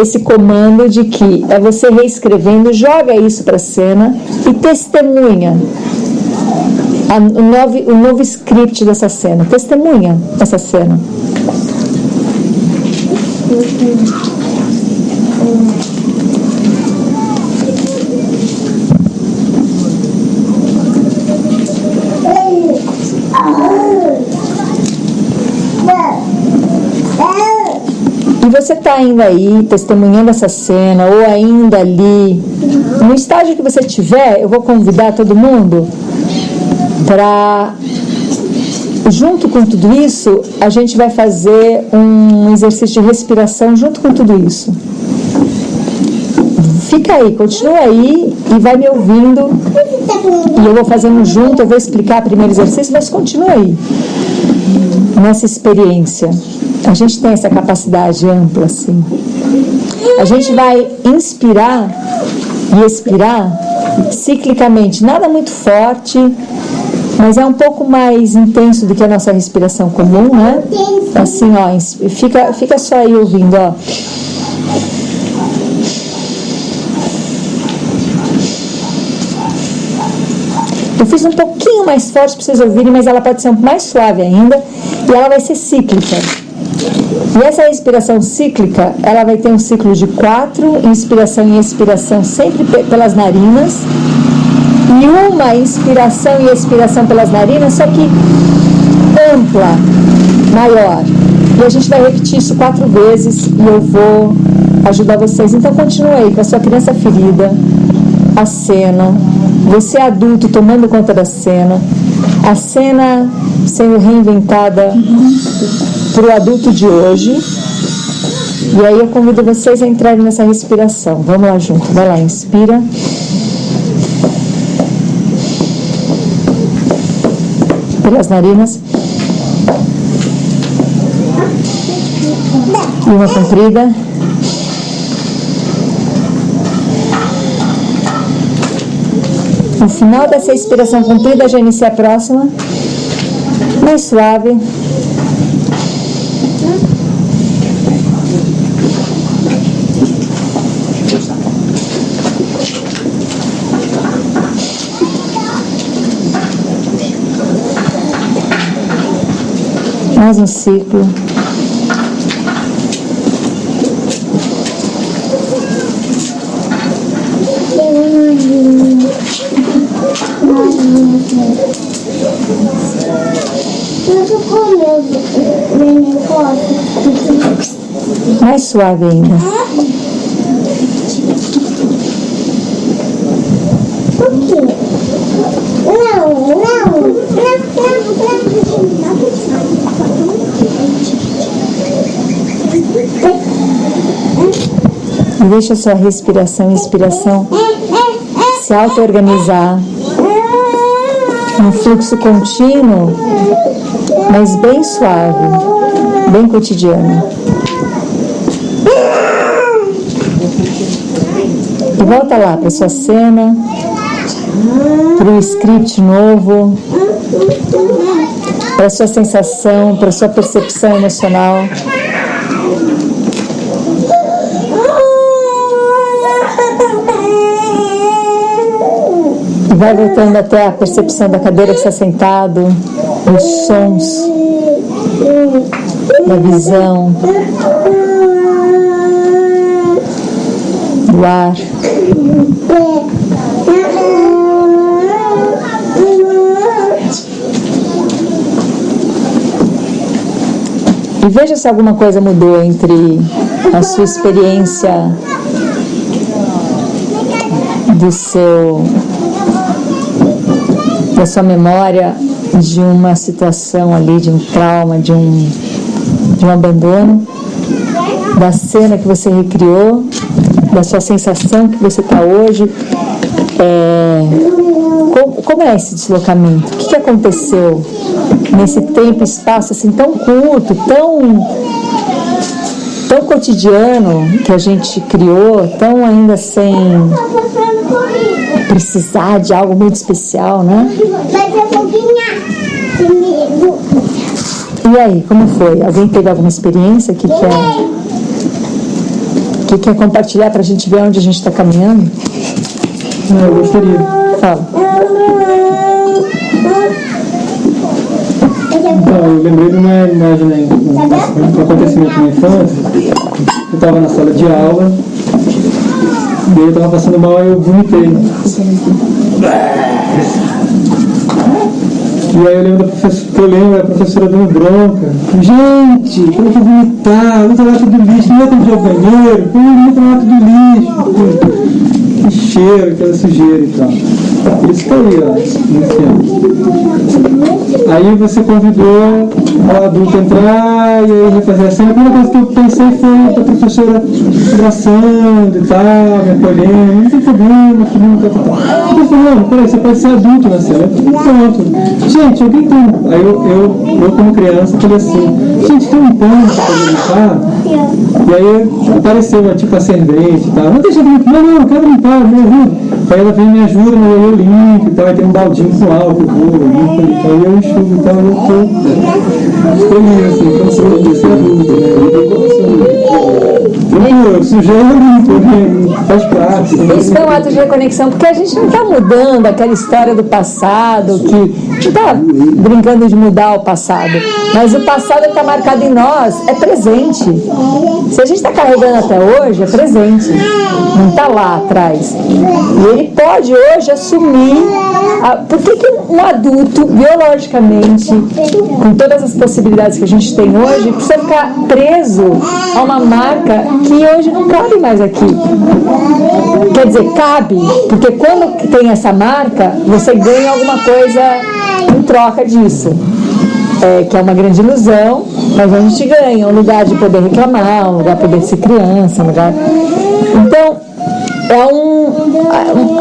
A: esse comando de que é você reescrevendo, joga isso para a cena e testemunha o novo script dessa cena. Testemunha essa cena. E você está ainda aí, testemunhando essa cena, ou ainda ali, no estágio que você estiver, eu vou convidar todo mundo para, junto com tudo isso, a gente vai fazer um exercício de respiração junto com tudo isso. Fica aí, continua aí e vai me ouvindo, e eu vou fazendo junto, eu vou explicar o primeiro exercício, mas continua aí, nessa experiência. A gente tem essa capacidade ampla, assim. A gente vai inspirar e expirar ciclicamente. Nada muito forte, mas é um pouco mais intenso do que a nossa respiração comum, né? Assim, ó, fica só aí ouvindo, ó. Eu fiz um pouquinho mais forte para vocês ouvirem, mas ela pode ser mais suave ainda e ela vai ser cíclica. E essa respiração cíclica, ela vai ter um ciclo de 4, inspiração e expiração sempre pelas narinas, e uma inspiração e expiração pelas narinas, só que ampla, maior. E a gente vai repetir isso 4 vezes e eu vou ajudar vocês. Então continue aí com a sua criança ferida, a cena, você adulto tomando conta da cena, a cena sendo reinventada para o adulto de hoje. E aí eu convido vocês a entrarem nessa respiração. Vamos lá junto. Vai lá, inspira. Pelas narinas. E uma comprida. No final dessa expiração comprida, já inicia a próxima. Mais suave. Mais um ciclo. Mais suave ainda.
C: Por quê? Não.
A: E deixa a sua respiração e inspiração se auto-organizar num fluxo contínuo, mas bem suave, bem cotidiano. E volta lá para sua cena, para o script novo, para a sua sensação, para a sua percepção emocional. E vai voltando até a percepção da cadeira que está sentado, dos sons, da visão, do ar. E veja se alguma coisa mudou entre a sua experiência da sua memória de uma situação ali, de um trauma, de um abandono, da cena que você recriou, da sua sensação que você está hoje. Como é esse deslocamento? O que aconteceu nesse tempo e espaço assim tão curto, tão cotidiano que a gente criou, tão ainda sem precisar de algo muito especial, né? E aí, como foi? Alguém teve alguma experiência que quer compartilhar para a gente ver onde a gente está caminhando?
D: Eu gostaria.
A: Fala.
D: Então, eu lembrei de uma imagem, um acontecimento na infância. Eu estava na sala de aula, e eu estava passando mal e eu vomitei. E aí eu lembro a professora dando bronca. Gente, como que vomitar? Usa lata do lixo, não entra no banheiro, não entra na lata do lixo. Que cheiro, aquela sujeira e tal. Isso tá aí, ó, no filme. Aí você convidou o adulto a entrar e aí refazer a cena. A primeira coisa que eu pensei foi a professora abraçando e tal, me acolhendo, não tem problema, que nunca tá. Eu falei, não, peraí, você pode ser adulto na cena. Pronto. Gente, alguém tem. Aí eu como criança falei assim, gente, tem um pano pra poder limpar? E aí apareceu tipo a servente e tal. Não deixa de limpar, não, eu quero limpar, me ajuda. Aí ela vem e me ajuda, mas eu limpo e tal, aí tem um baldinho com álcool, limpo e tal, e eu enxugo e tal, eu tô feliz, assim, como se eu fosse adulto, né? Eu sujeiro, eu limpo, faz parte.
A: Isso foi um ato de reconexão, porque a gente não está mudando aquela história do passado, que não está brincando de mudar o passado, mas o passado que está marcado em nós é presente. Se a gente está carregando até hoje, é presente, não está lá atrás. E ele pode hoje assumir. Por que um adulto, biologicamente, com todas as possibilidades que a gente tem hoje, precisa ficar preso a uma marca que hoje não cabe mais aqui? Quer dizer, cabe, porque quando tem essa marca, você ganha alguma coisa em troca disso. Que é uma grande ilusão, mas a gente ganha um lugar de poder reclamar, um lugar de poder ser criança, um lugar... Então,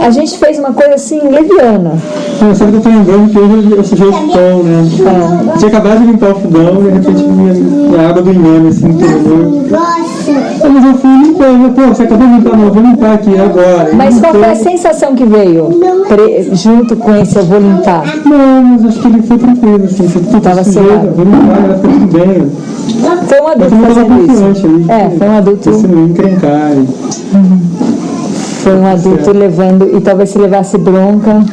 A: a gente fez uma coisa assim, leviana.
D: Sabe que eu tô lembrando que hoje eu sujei o fogão, né? Eu tinha acabado de limpar o fogão e de repente minha água do inhame, assim, terminou. Mas eu fui limpando, pô, você acabou de limpar, não, eu vou limpar aqui agora.
A: Mas qual foi a sensação que veio junto com esse eu vou limpar?
D: Não, mas acho que ele foi tranquilo, assim, você
A: tava suave.
D: Vou limpar, ela ficou tudo bem.
A: Foi um adulto fazendo isso.
D: Ali,
A: foi um adulto.
D: Você não encrencar.
A: Foi um adulto levando, e talvez se levasse bronca.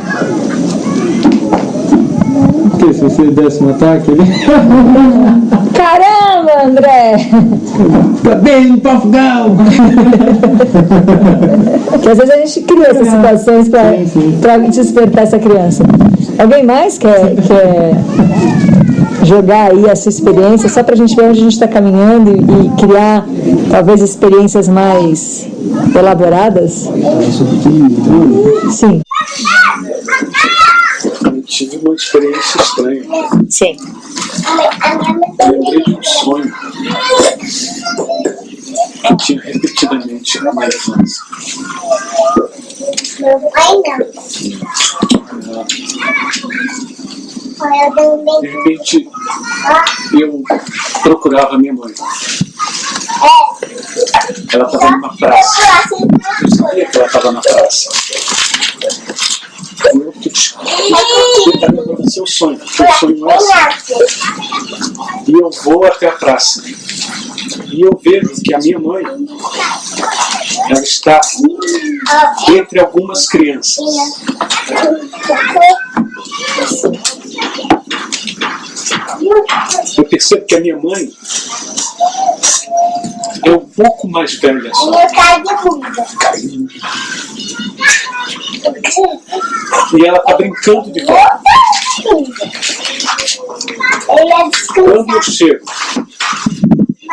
D: Porque se você desse um ataque ali.
A: Caramba, André!
D: Fica bem limpar o fogão!
A: Que às vezes a gente cria essas situações para despertar essa criança. Alguém mais quer jogar aí a sua experiência, só para a gente ver onde a gente está caminhando e criar talvez experiências mais elaboradas? Sim.
E: Eu tive uma experiência estranha.
A: Sim.
E: Lembrei de um sonho que eu tinha repetidamente na minha infância.
C: Meu pai não.
E: De repente, eu procurava minha mãe. Ela estava numa praça. Eu sabia que ela estava na praça. Eu tentando para você o sonho, porque o sonho não é assim. E eu vou até a praça. E eu vejo que a minha mãe, ela está entre algumas crianças. Eu percebo que a minha mãe é um pouco mais velha só. E ela está brincando de volta. Quando eu chego e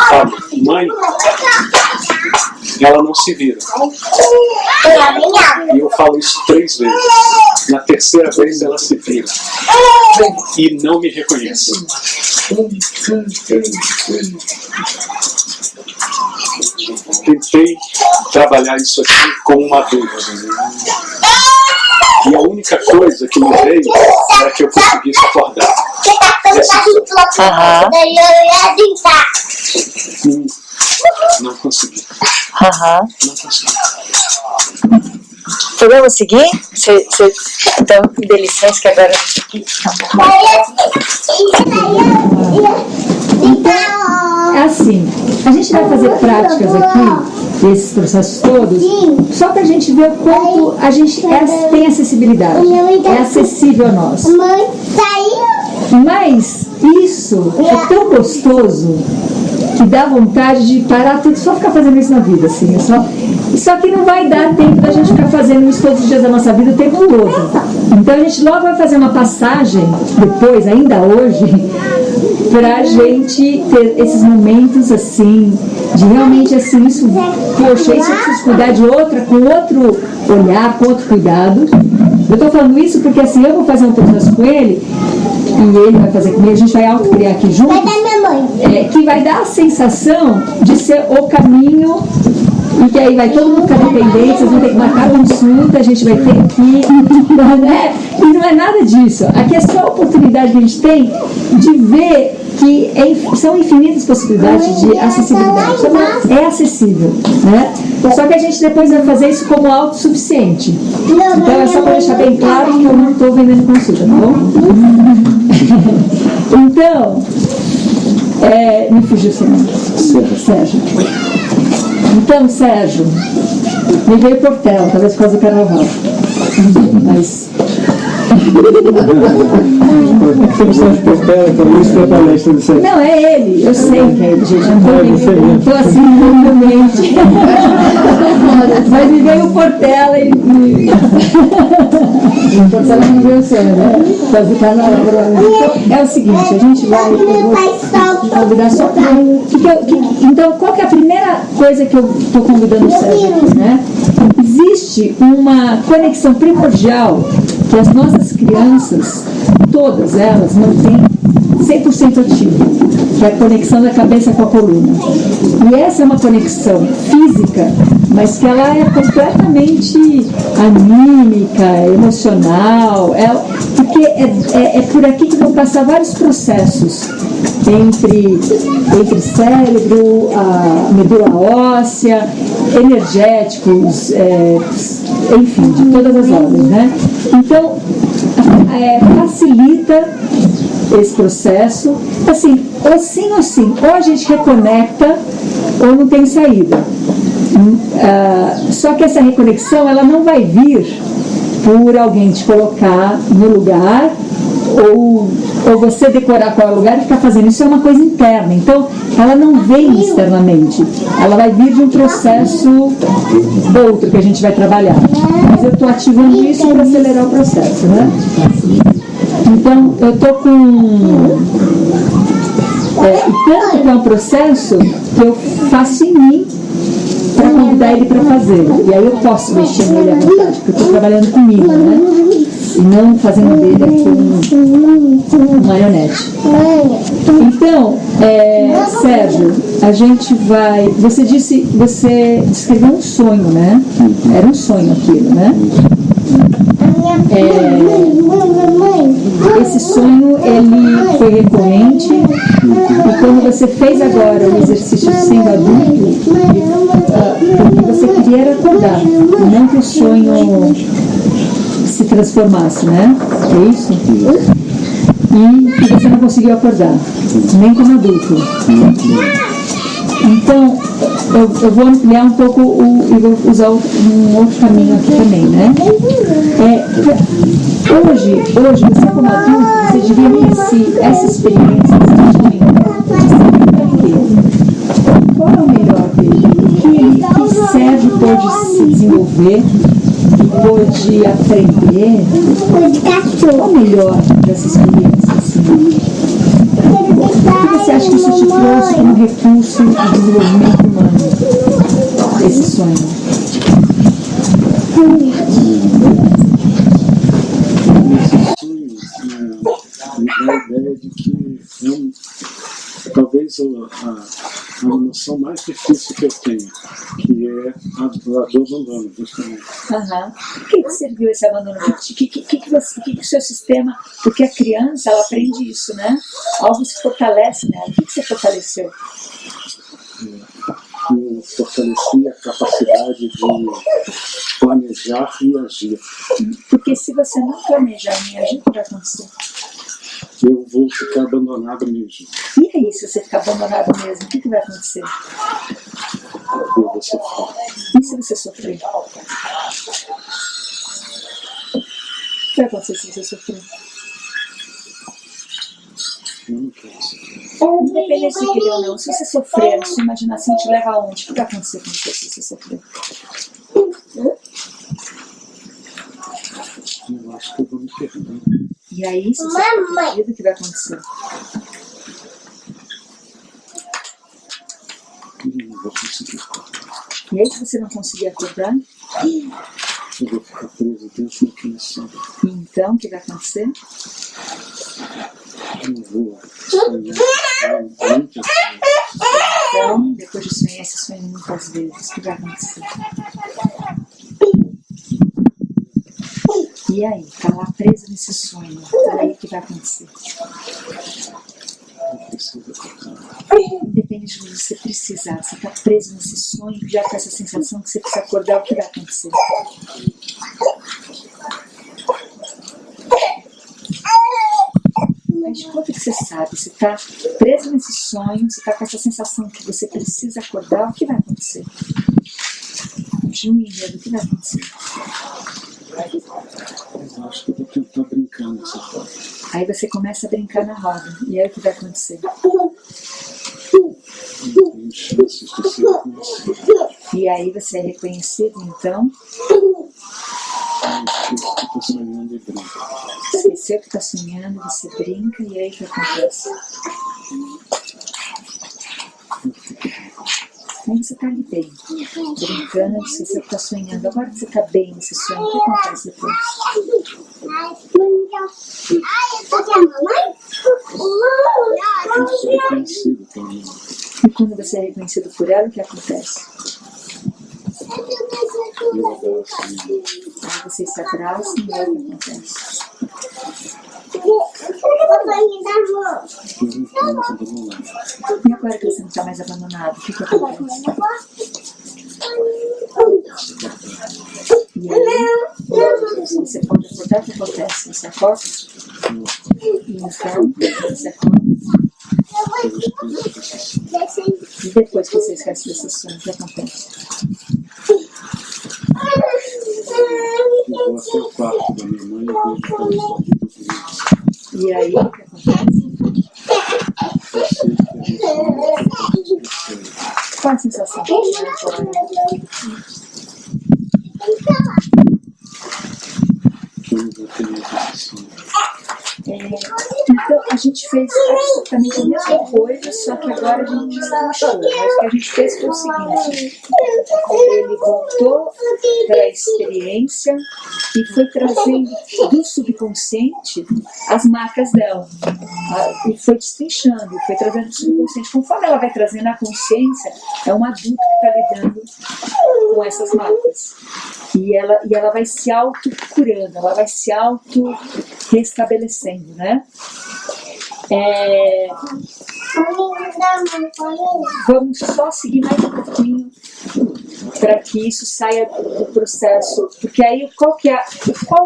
E: falo, mãe, ela não se vira. E eu falo isso 3 vezes. Na terceira vez ela se vira. E não me reconhece. Tentei trabalhar isso aqui como um adulto. E a única coisa que me veio era que eu conseguisse acordar. Não consegui. Não consegui.
A: Podemos seguir? Então, me dê licença que agora... É assim, a gente vai fazer práticas aqui, esses processos todos, só para a gente ver o quanto a gente tem acessibilidade, é acessível a nós. Mas isso é tão gostoso que dá vontade de parar tudo, só ficar fazendo isso na vida, assim, só que não vai dar tempo da gente ficar fazendo isso todos os dias da nossa vida o tempo todo. Então a gente logo vai fazer uma passagem, depois, ainda hoje, pra gente ter esses momentos assim, de realmente assim, isso, poxa, isso eu preciso cuidar de outra, com outro olhar, com outro cuidado. Eu tô falando isso porque assim, eu vou fazer um processo com ele, e ele vai fazer comigo, a gente vai autocriar aqui juntos, que vai dar a sensação de ser o caminho, e que aí vai todo mundo ficar dependente, vocês vão ter que marcar consulta, a gente vai ter que... E não é nada disso. Aqui é só a oportunidade que a gente tem de ver que são infinitas possibilidades de acessibilidade. É acessível, né? Só que a gente depois vai fazer isso como autossuficiente. Então é só para deixar bem claro que eu não estou vendendo consulta, tá bom? Então, me fugiu o seu nome. Sérgio. Então, Sérgio, me veio Portela, talvez por causa do carnaval. Mas... Não, é ele, eu sei que é ele, gente. Eu estou assim, normalmente. Mas me veio o Portela e. O Portela não veio o Sérgio, né? Fazer carnaval. Então, é o seguinte, a gente vai. Eu vou convidar só para. Então, qual que é a primeira coisa que eu estou convidando o Sérgio, né? Existe uma conexão primordial que as nossas crianças, todas elas, mantêm 100% ativa, que é a conexão da cabeça com a coluna. E essa é uma conexão física, mas que ela é completamente anímica, emocional, porque é por aqui que vão passar vários processos entre cérebro, a medula óssea, energéticos, enfim, de todas as ordens, né? Então, facilita esse processo, assim, ou sim ou sim, ou a gente reconecta ou não tem saída. Só que essa reconexão, ela não vai vir por alguém te colocar no lugar ou você decorar qual é o lugar e ficar fazendo. Isso é uma coisa interna, então ela não vem externamente, ela vai vir de um processo outro que a gente vai trabalhar, mas eu estou ativando isso para acelerar o processo, né? Então eu estou com tanto que é um processo que eu faço em mim para convidar ele para fazer, e aí eu posso mexer nele à vontade, porque eu estou trabalhando comigo, né? E não fazendo dele aqui um marionete. Então, Sérgio, a gente vai... Você descreveu um sonho, né? Era um sonho aquilo, né? Esse sonho, ele foi recorrente, e quando você fez agora o exercício sendo adulto, o que você queria era acordar, não que o sonho se transformasse, né? É isso? E você não conseguiu acordar, nem como adulto. Então, eu vou ampliar um pouco e vou usar um outro caminho aqui também, né? Hoje, você como adulto, você diria que essa experiência, qual é o melhor dele? Que Sérgio pode se desenvolver, pode aprender? Qual é o melhor dessa experiência? Assim? O que você acha que isso te trouxe como recurso de desenvolvimento humano? Esse sonho?
E: Me dá a ideia de que talvez a emoção mais difícil que eu tenho, que é a do abandono, justamente.
F: Aham. Por que serviu esse abandono? O que o seu sistema... Porque a criança, ela aprende isso, né? Algo se fortalece nela. O que você fortaleceu?
E: Eu fortaleci a capacidade de planejar e agir.
F: Porque se você não planejar e agir, o que vai acontecer?
E: Eu vou ficar abandonado mesmo.
F: E aí, se você ficar abandonado mesmo, o que vai acontecer?
E: Eu vou sofrer.
F: E se você sofrer? O que vai acontecer se você sofrer?
E: Eu não quero sofrer.
F: Independente de querer ou não, se você sofrer, a sua imaginação te leva aonde? O que vai acontecer com você se você sofrer?
E: Eu acho que eu vou me perder.
F: E aí, se você for perdido, o que vai acontecer?
E: Eu não vou conseguir acordar.
F: E aí, se você não conseguir acordar,
E: Eu vou ficar preso dentro daquele sonho.
F: então o que vai acontecer?
E: Eu não vou sonhar muitas vezes.
F: Então, depois de sonhar esse sonho muitas vezes, o que vai acontecer? E aí, tá lá preso nesse sonho, e aí o que vai acontecer?
E: Eu preciso acordar.
F: Independente de você precisar, você tá preso nesse sonho, já com essa sensação que você precisa acordar, o que vai acontecer? Mas de quanto que você sabe, você tá preso nesse sonho, você tá com essa sensação que você precisa acordar, o que vai acontecer? Continue enredo, o que vai acontecer?
E: Eu acho que eu vou tentar brincar nessa forma.
F: Aí você começa a brincar na roda, e aí o que vai acontecer?
E: Não tenho chances de ser reconhecido.
F: E aí você é reconhecido, então,
E: Eu esqueço que estou sonhando e brinco.
F: esqueceu que tá sonhando, você brinca, e aí o que acontece?
E: Eu fico bem.
F: Aí você tá ali bem, brincando, esqueceu que tá sonhando. Agora que você tá bem nesse sonho, o que acontece depois?
E: Eu sou reconhecido pela minha mãe.
F: E quando você é reconhecido por ela, o que acontece?
E: Eu abraço a minha mãe.
F: Aí vocês se abraçam, e aí o que acontece?
E: Eu não estou mais abandonado.
F: E agora que você não tá mais abandonado, o que acontece? E aí, se você pode acordar, o que acontece? Você acorda? E então, você acorda.
E: Eu esqueço dessa sonho.
F: E depois que você esquece desse sonho, o que acontece?
E: Eu vou até o quarto da minha mãe e vejo que ela está aqui dormindo.
F: E aí, o que acontece?
E: Eu sei que a gente não pode esquecer.
F: Qual a sensação que você tem agora?
E: Que eu não vou ter mais esse sonho.
F: Então, a gente fez absolutamente a mesma coisa, só que agora a gente deslanchou. Mas o que a gente fez foi o seguinte: ele voltou para a experiência e foi trazendo do subconsciente as marcas dela. E foi destrinchando, foi trazendo do subconsciente. Conforme ela vai trazendo a consciência, é um adulto que está lidando com essas marcas. E ela vai se auto-curando, ela vai se auto-restabelecendo, né? Vamos só seguir mais um pouquinho para que isso saia do processo, porque aí qual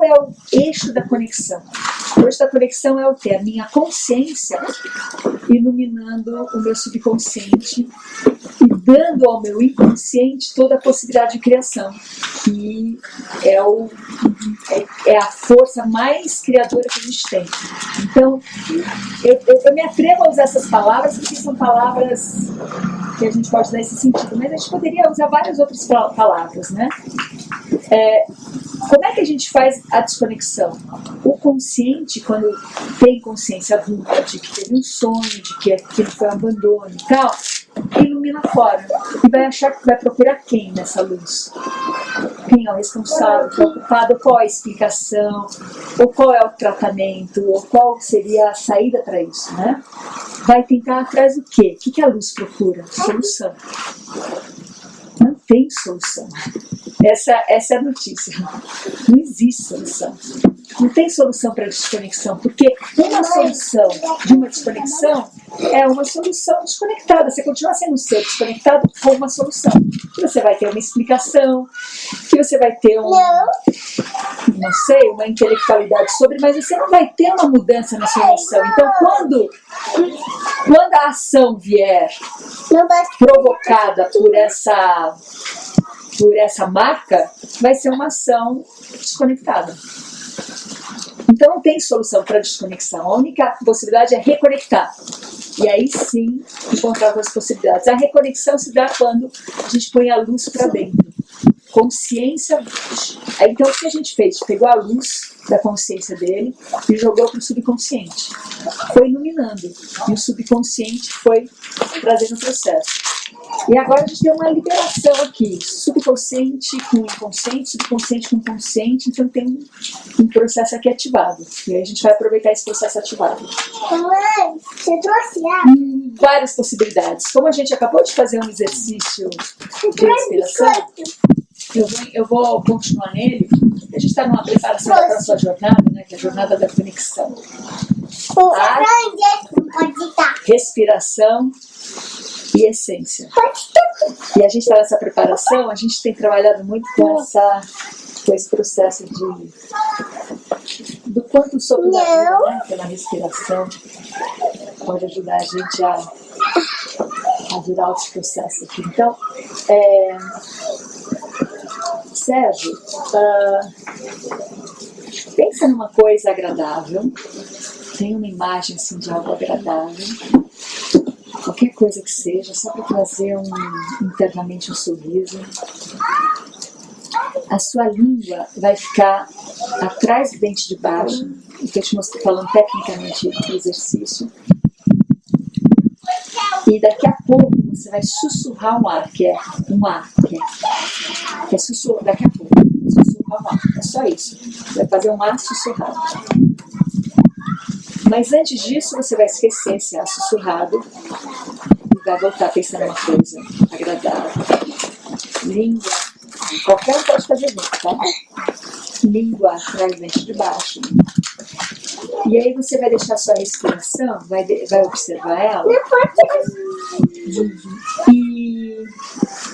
F: é o eixo da conexão? O eixo da conexão é o quê? A minha consciência iluminando o meu subconsciente e dando ao meu inconsciente toda a possibilidade de criação, que é a força mais criadora que a gente tem. Então, eu me atrevo a usar essas palavras porque são palavras que a gente pode dar esse sentido, mas a gente poderia usar várias outras palavras, né? Como é que a gente faz a desconexão? O consciente, quando tem consciência adulta de que teve um sonho, de que aquilo foi um abandono e tal, ilumina fora e vai achar que vai procurar quem nessa luz? Quem é o responsável, preocupado, qual é a explicação, ou qual é o tratamento, ou qual seria a saída para isso, né? vai tentar atrás do quê? O que a luz procura? Solução. Não tem solução. Essa é a notícia. Não existe solução. Não tem solução para desconexão, porque uma solução de uma desconexão é uma solução desconectada. Você continua sendo um ser desconectado com uma solução. Que você vai ter uma explicação, que você vai ter não sei, uma intelectualidade sobre, mas você não vai ter uma mudança na sua emoção. Então, quando a ação vier provocada por essa marca, vai ser uma ação desconectada. Então não tem solução para desconexão. A única possibilidade é reconectar. E aí sim encontrar outras possibilidades. A reconexão se dá quando a gente põe a luz para dentro. Consciência. Então o que a gente fez? Pegou a luz da consciência dele e jogou para o subconsciente. Foi iluminando. E o subconsciente foi trazendo o processo. E agora a gente tem uma liberação aqui, subconsciente com inconsciente, subconsciente com consciente, então tem um processo aqui ativado. E aí a gente vai aproveitar esse processo ativado.
C: Mamãe, você trouxe
F: Várias possibilidades. Como a gente acabou de fazer um exercício de respiração, eu vou continuar nele. A gente está numa preparação da próxima jornada, né, que é a jornada da conexão. Respiração e essência. E a gente está nessa preparação, a gente tem trabalhado muito com esse processo do quanto o sopro da vida, né, pela respiração, pode ajudar a gente a virar outros processos aqui. Então, Sérgio, pensa numa coisa agradável, tem uma imagem assim de algo agradável, qualquer coisa que seja, só para trazer internamente um sorriso. A sua língua vai ficar atrás do dente de baixo, que eu te mostrei falando tecnicamente do exercício. E daqui a pouco você vai sussurrar um ar, que é sussurrar daqui a pouco. Sussurrar um ar, é só isso. Vai fazer um ar sussurrado. Mas antes disso, você vai esquecer esse ar sussurrado e vai voltar pensando em uma coisa agradável. Língua, qualquer um pode fazer junto, tá? Língua atrás do dente de baixo. E aí você vai deixar a sua respiração, vai observar ela. E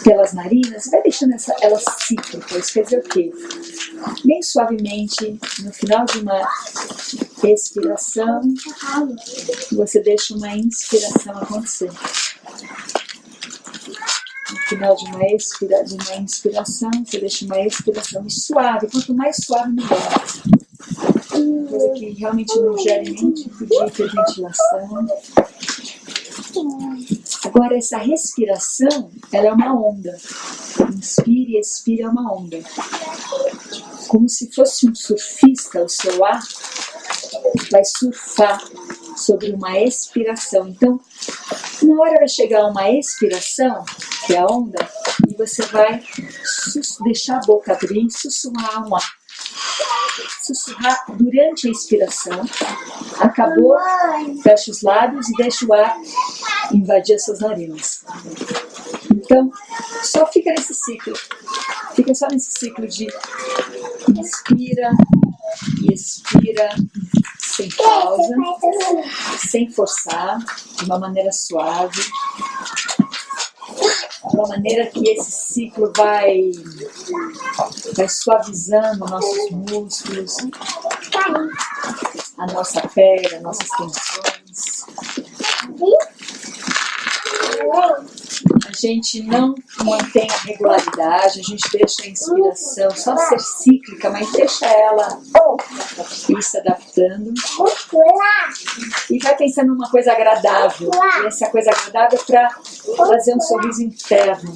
F: pelas narinas, vai deixando ela cíclica. Isso quer dizer o quê? Bem suavemente, no final de uma expiração, você deixa uma inspiração acontecer. No final de uma inspiração, você deixa uma expiração. E suave, quanto mais suave, melhor. Coisa que realmente não gere nenhum tipo de hiperventilação. Agora, essa respiração, ela é uma onda. Inspire e expire é uma onda. Como se fosse um surfista, o seu ar vai surfar sobre uma expiração. Então, uma hora vai chegar uma expiração, que é a onda, e você vai deixar a boca abrir e sussurrar um ar. Sussurrar durante a inspiração. Acabou, fecha os lábios e deixa o ar invadir as suas narinas. Então, só fica nesse ciclo. Fica só nesse ciclo de inspira e expira sem pausa, sem forçar, de uma maneira suave. De uma maneira que esse ciclo vai suavizando nossos músculos, a nossa pele, as nossas tensões. A gente não mantém a regularidade, a gente deixa a inspiração só ser cíclica, mas deixa ela ir se adaptando. E vai pensando numa coisa agradável. E essa coisa agradável é para trazer um sorriso interno.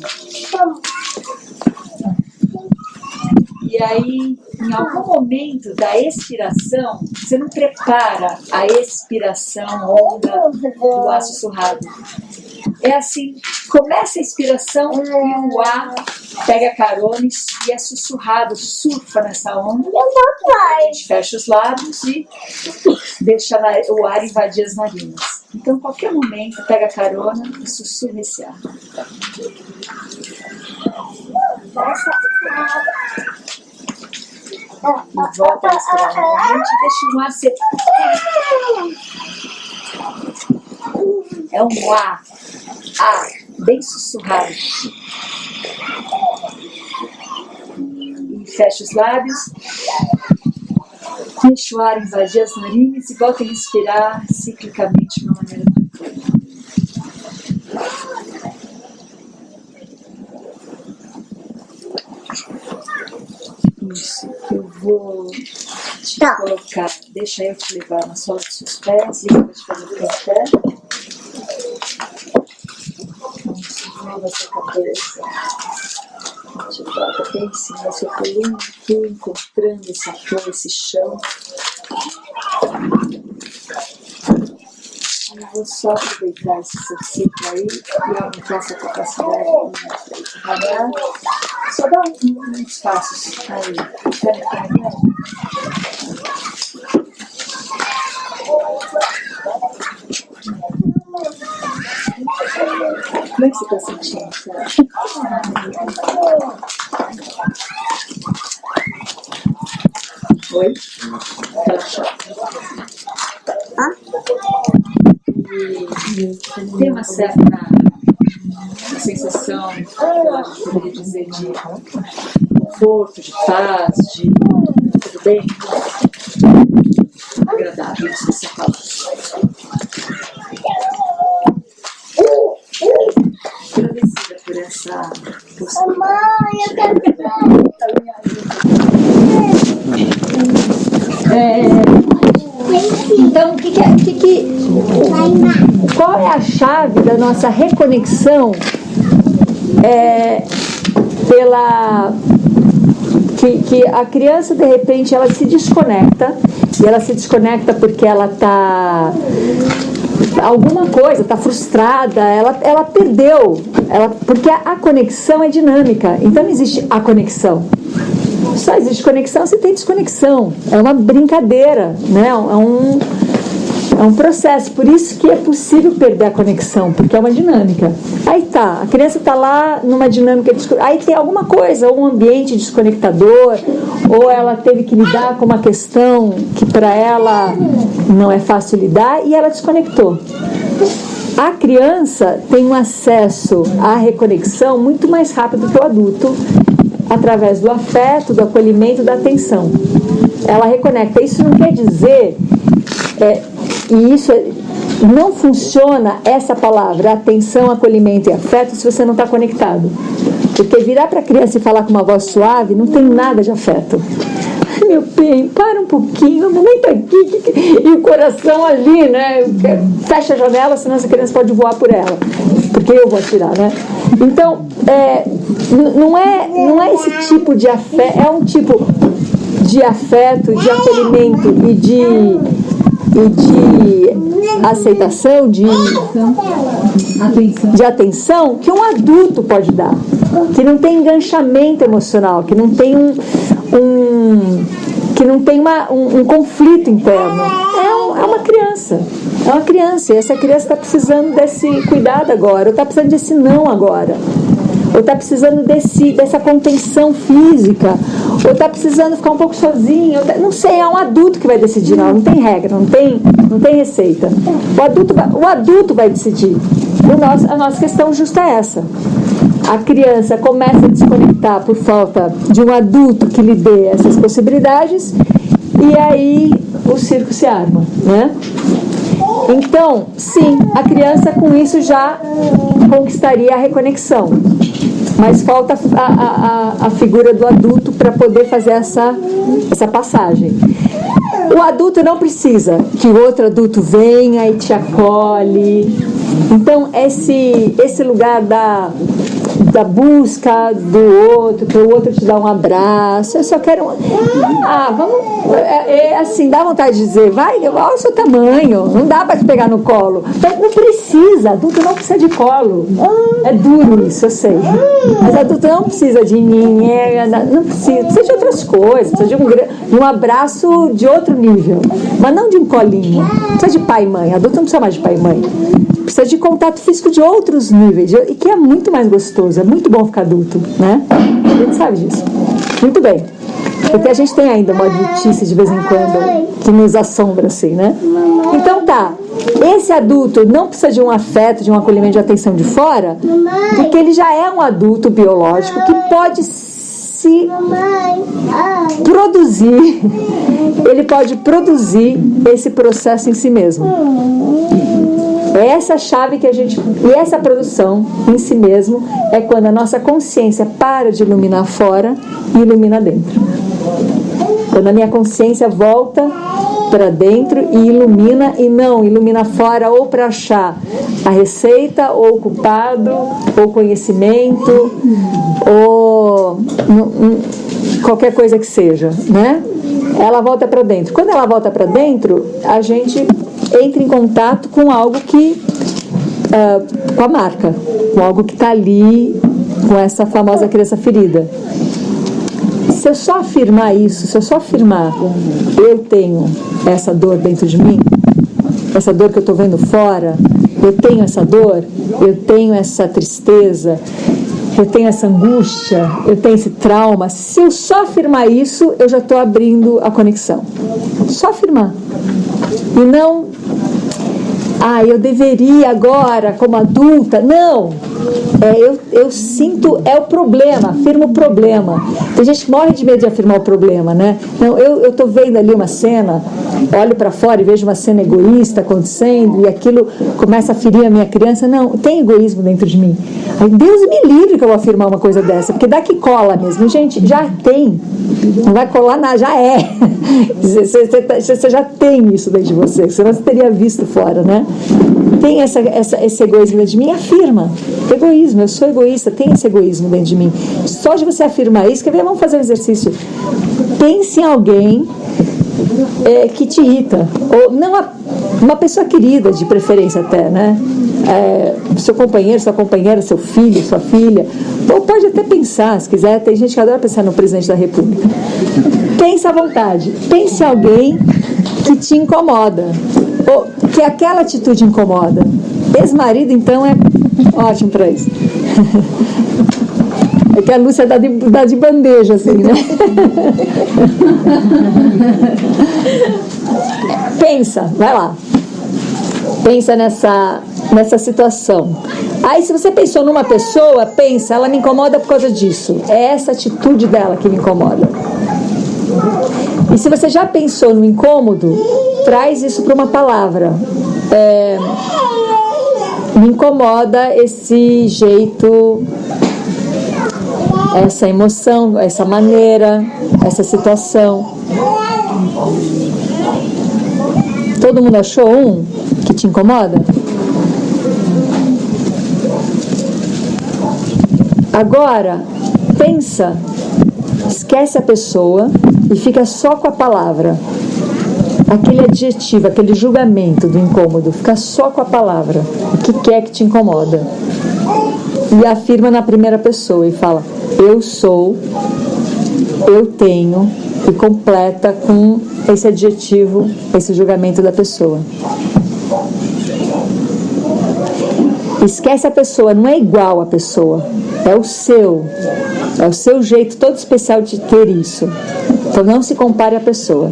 F: E aí, em algum momento da expiração, você não prepara a expiração onda do ar sussurrado. É assim, começa a inspiração e o ar pega carona e é sussurrado, surfa nessa onda. A gente fecha os lábios e deixa o ar invadir as narinas. Então, a qualquer momento, pega a carona e sussurra esse ar. E volta a respirar novamente e deixa o ar ser... É um ar bem sussurrado. E fecha os lábios. Deixa o ar invadir as narinas e volta a respirar ciclicamente de uma maneira tranquila. Isso, eu vou te colocar, deixa eu te levar na sola dos seus pés e eu vou te fazer o pé. Mova a sua cabeça. Te coloca bem em cima da sua coluna, aqui, encontrando esse apoio, esse chão. Eu vou só aproveitar esse seu ciclo aí e aumentar essa capacidade de parar. Só dá uns passos aí. Quer carregar? Como é que você está sentindo, Sérgio? Oi? Relaxa. E tem uma certa sensação, eu acho que poderia dizer, de conforto, de paz, de tudo bem, agradável, não sei se é a palavra. Agradecida por essa possibilidade.
A: Então, qual é a chave da nossa reconexão que a criança, de repente, ela se desconecta, e ela se desconecta porque ela está alguma coisa, está frustrada, ela perdeu, porque a conexão é dinâmica, então não existe a conexão. Só existe conexão se tem desconexão. É uma brincadeira, né? É um processo. Por isso que é possível perder a conexão, porque é uma dinâmica. Aí tá, a criança está lá numa dinâmica, aí tem alguma coisa, ou um ambiente desconectador, ou ela teve que lidar com uma questão que para ela não é fácil lidar, e ela desconectou. A criança tem um acesso à reconexão muito mais rápido que o adulto, através do afeto, do acolhimento, da atenção. Ela reconecta. Isso não quer dizer, não funciona essa palavra, atenção, acolhimento e afeto, se você não está conectado. Porque virar para a criança e falar com uma voz suave não tem nada de afeto. Meu bem, para um pouquinho, a mamãe está aqui, e o coração ali, né? Fecha a janela, senão essa criança pode voar por ela, porque eu vou atirar, né? Então, não é esse tipo de afeto, é um tipo de afeto, de acolhimento e de aceitação, de atenção que um adulto pode dar, que não tem enganchamento emocional, que não tem um conflito interno. É uma criança. É uma criança. E essa criança está precisando desse cuidado agora, ou está precisando desse não agora, ou está precisando dessa contenção física, ou está precisando ficar um pouco sozinho. Não sei, é um adulto que vai decidir. Não tem regra, não tem receita. O adulto vai decidir. A nossa questão justa é essa. A criança começa a desconectar por falta de um adulto que lhe dê essas possibilidades, e aí o circo se arma, né? Então, sim, a criança com isso já conquistaria a reconexão, mas falta a figura do adulto para poder fazer essa passagem. O adulto não precisa que o outro adulto venha e te acolhe. Então, esse lugar da busca do outro, que o outro te dá um abraço. Eu só quero assim, dá vontade de dizer, vai, olha o seu tamanho, não dá para te pegar no colo. Não precisa, adulto não precisa de colo. É duro isso, eu sei, mas adulto não precisa de ninguém, não precisa de outras coisas, precisa de um abraço de outro nível, mas não de um colinho. Não precisa de pai e mãe, adulto não precisa mais de pai e mãe, precisa de contato físico de outros níveis, e que é muito mais gostoso, é muito bom ficar adulto, né? A gente sabe disso. Muito bem, porque a gente tem ainda uma adultice de vez em quando que nos assombra assim, né? Então tá, esse adulto não precisa de um afeto, de um acolhimento, de atenção de fora, porque ele já é um adulto biológico que pode se produzir, ele pode produzir esse processo em si mesmo. É essa chave que a gente... E essa produção em si mesmo é quando a nossa consciência para de iluminar fora e ilumina dentro. Quando a minha consciência volta para dentro e ilumina, e não ilumina fora ou para achar a receita, ou o culpado, ou conhecimento, ou qualquer coisa que seja, né? Ela volta para dentro. Quando ela volta para dentro, a gente entra em contato com algo que com a marca, com algo que está ali, com essa famosa criança ferida. Se eu só afirmar isso, se eu só afirmar eu tenho essa dor dentro de mim, essa dor que eu estou vendo fora, eu tenho essa dor, eu tenho essa tristeza, eu tenho essa angústia, eu tenho esse trauma, se eu só afirmar isso, eu já estou abrindo a conexão. Só afirmar. E não, eu deveria agora, como adulta. Não! Eu sinto, é o problema, afirmo o problema. Tem gente que morre de medo de afirmar o problema, né? Não, eu estou vendo ali uma cena, olho para fora e vejo uma cena egoísta acontecendo, e aquilo começa a ferir a minha criança. Não, tem egoísmo dentro de mim. Ai, Deus me livre que eu vou afirmar uma coisa dessa, porque dá que cola mesmo. Gente, já tem. Não vai colar nada, já é. Você já tem isso dentro de você, senão você teria visto fora, né? Tem esse egoísmo dentro de mim, afirma. Egoísmo, eu sou egoísta, tem esse egoísmo dentro de mim. Só de você afirmar isso, quer ver? Vamos fazer um exercício. Pense em alguém que te irrita, ou não, uma pessoa querida, de preferência até, né? Seu companheiro, sua companheira, seu filho, sua filha, ou pode até pensar, se quiser. Tem gente que adora pensar no presidente da República. Pense à vontade. Pense em alguém que te incomoda, ou que aquela atitude incomoda. Ex-marido, então, é ótimo para isso. É que a Lúcia dá de bandeja, assim, né? Pensa, vai lá. Pensa nessa situação. Aí, se você pensou numa pessoa, pensa, ela me incomoda por causa disso. É essa atitude dela que me incomoda. E se você já pensou no incômodo, traz isso para uma palavra. Me incomoda esse jeito, essa emoção, essa maneira, essa situação. Todo mundo achou um que te incomoda? Agora, pensa, esquece a pessoa e fica só com a palavra. Aquele adjetivo, aquele julgamento do incômodo, fica só com a palavra. O que é que te incomoda? E afirma na primeira pessoa e fala: eu sou, eu tenho, e completa com esse adjetivo, esse julgamento da pessoa. Esquece a pessoa, não é igual a pessoa, é o seu jeito todo especial de ter isso. Então não se compare à pessoa.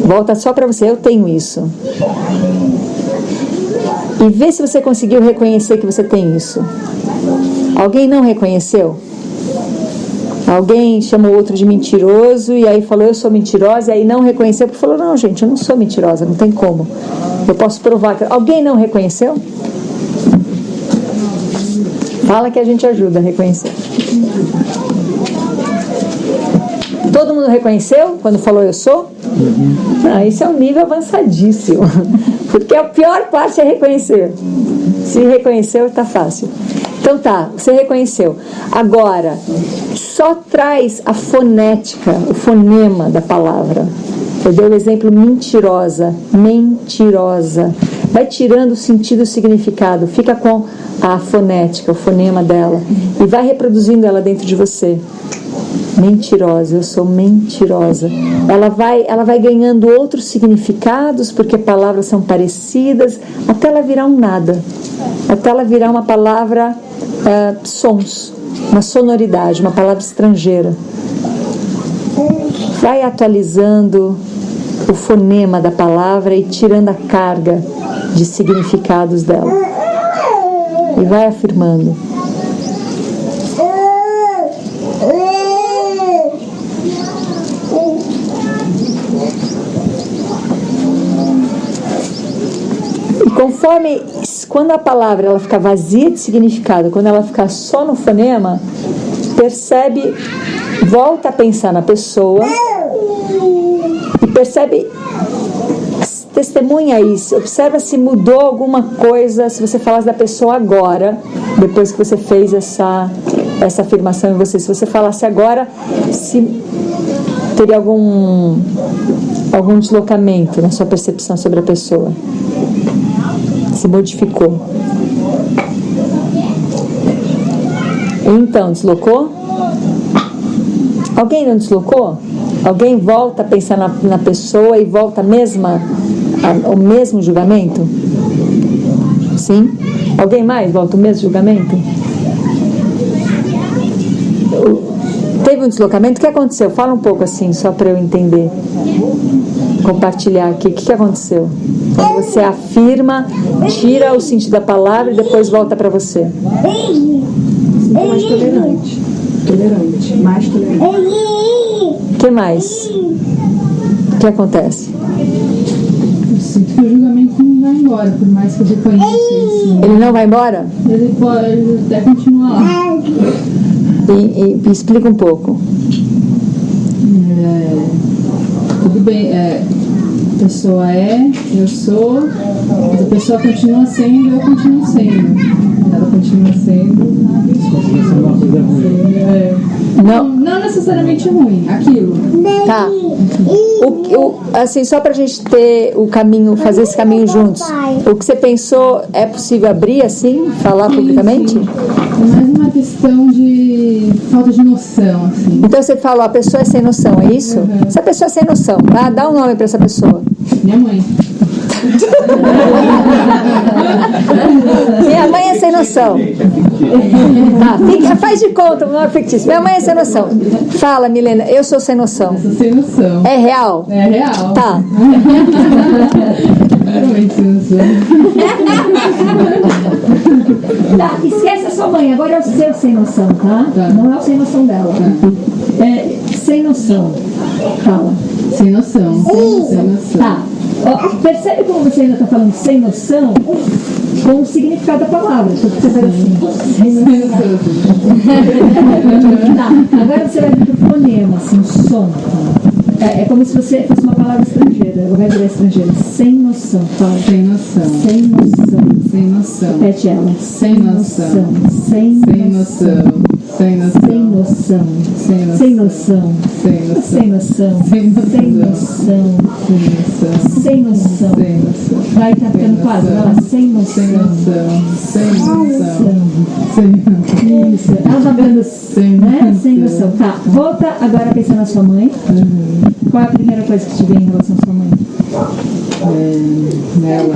A: Volta só para você, eu tenho isso. E vê se você conseguiu reconhecer que você tem isso. Alguém não reconheceu? Alguém chamou outro de mentiroso e aí falou, eu sou mentirosa, e aí não reconheceu, porque falou, não, gente, eu não sou mentirosa, não tem como. Eu posso provar. Alguém não reconheceu? Fala que a gente ajuda a reconhecer. Todo mundo reconheceu quando falou eu sou? Isso é um nível avançadíssimo. Porque a pior parte é reconhecer. Se reconheceu, está fácil. Então tá, você reconheceu. Agora, só traz a fonética, o fonema da palavra. Eu dei o exemplo mentirosa, mentirosa. Vai tirando o sentido e o significado. Fica com a fonética, o fonema dela. E vai reproduzindo ela dentro de você. Mentirosa, eu sou mentirosa. Ela vai ganhando outros significados, porque palavras são parecidas, até ela virar um nada. Até ela virar uma palavra, sons, uma sonoridade, uma palavra estrangeira. Vai atualizando o fonema da palavra e tirando a carga de significados dela. E vai afirmando. E conforme, quando a palavra ela fica vazia de significado, quando ela ficar só no fonema, percebe, volta a pensar na pessoa e percebe, testemunha isso, observa se mudou alguma coisa, se você falasse da pessoa agora, depois que você fez essa afirmação em você, se você falasse agora, se teria algum deslocamento na sua percepção sobre a pessoa, se modificou. Então, deslocou? Alguém não deslocou? Alguém volta a pensar na pessoa e volta ao mesmo julgamento? Sim? Alguém mais volta ao mesmo julgamento? Teve um deslocamento? O que aconteceu? Fala um pouco assim, só para eu entender. Compartilhar aqui. O que aconteceu? Quando você afirma, tira o sentido da palavra e depois volta para você.
F: Mais tolerante. Mais tolerante.
A: O que mais? O que acontece?
B: Eu sinto que o julgamento não vai embora, por mais que eu reconheça isso.
A: Ele não vai embora?
B: Ele pode até continuar lá.
A: E explica um pouco.
B: Tudo bem, a pessoa eu sou, mas a pessoa continua sendo, eu continuo sendo. Ela continua sendo. Não necessariamente ruim, aquilo.
A: Tá. Assim, só pra gente ter o caminho, fazer esse caminho juntos. O que você pensou, é possível abrir assim, falar publicamente?
B: Sim. É mais uma questão de falta de noção, assim.
A: Então você falou, a pessoa é sem noção, é isso?
B: Uhum.
A: Essa pessoa é sem noção, tá? Dá um nome pra essa pessoa.
B: Minha mãe.
A: Minha mãe é sem noção. Tá, faz de conta, não é fictício. Minha mãe é sem noção. Fala, Milena, eu sou sem noção.
B: Eu sou sem noção.
A: É real?
B: É real.
A: Tá. Tá, esquece a sua mãe, agora é o seu sem noção, tá? Não é o sem noção dela. É sem noção. Fala.
B: Sem noção. Sem noção.
A: Tá. Ó, percebe como você ainda está falando sem noção com o significado da palavra. Porque você faz assim. Sem noção. Tá, agora você vai para o fonema, assim, o som. É como se você fosse uma palavra estrangeira. Ela vai virar estrangeira. Sem noção. Fala.
B: Sem noção.
A: Sem noção.
B: Sem noção.
A: Repete ela.
B: Sem noção.
A: Sem noção.
B: Sem noção.
A: Sem noção. Sem noção. Sem noção. Sem noção. Sem noção. Vai estar ficando quase. Vai lá. Sem noção.
B: Sem noção.
A: Isso. Ela vai dando, né? Sem noção. Tá. Volta agora a pensar na sua mãe. Qual é a primeira coisa que te vem em relação à sua mãe?
B: Nela.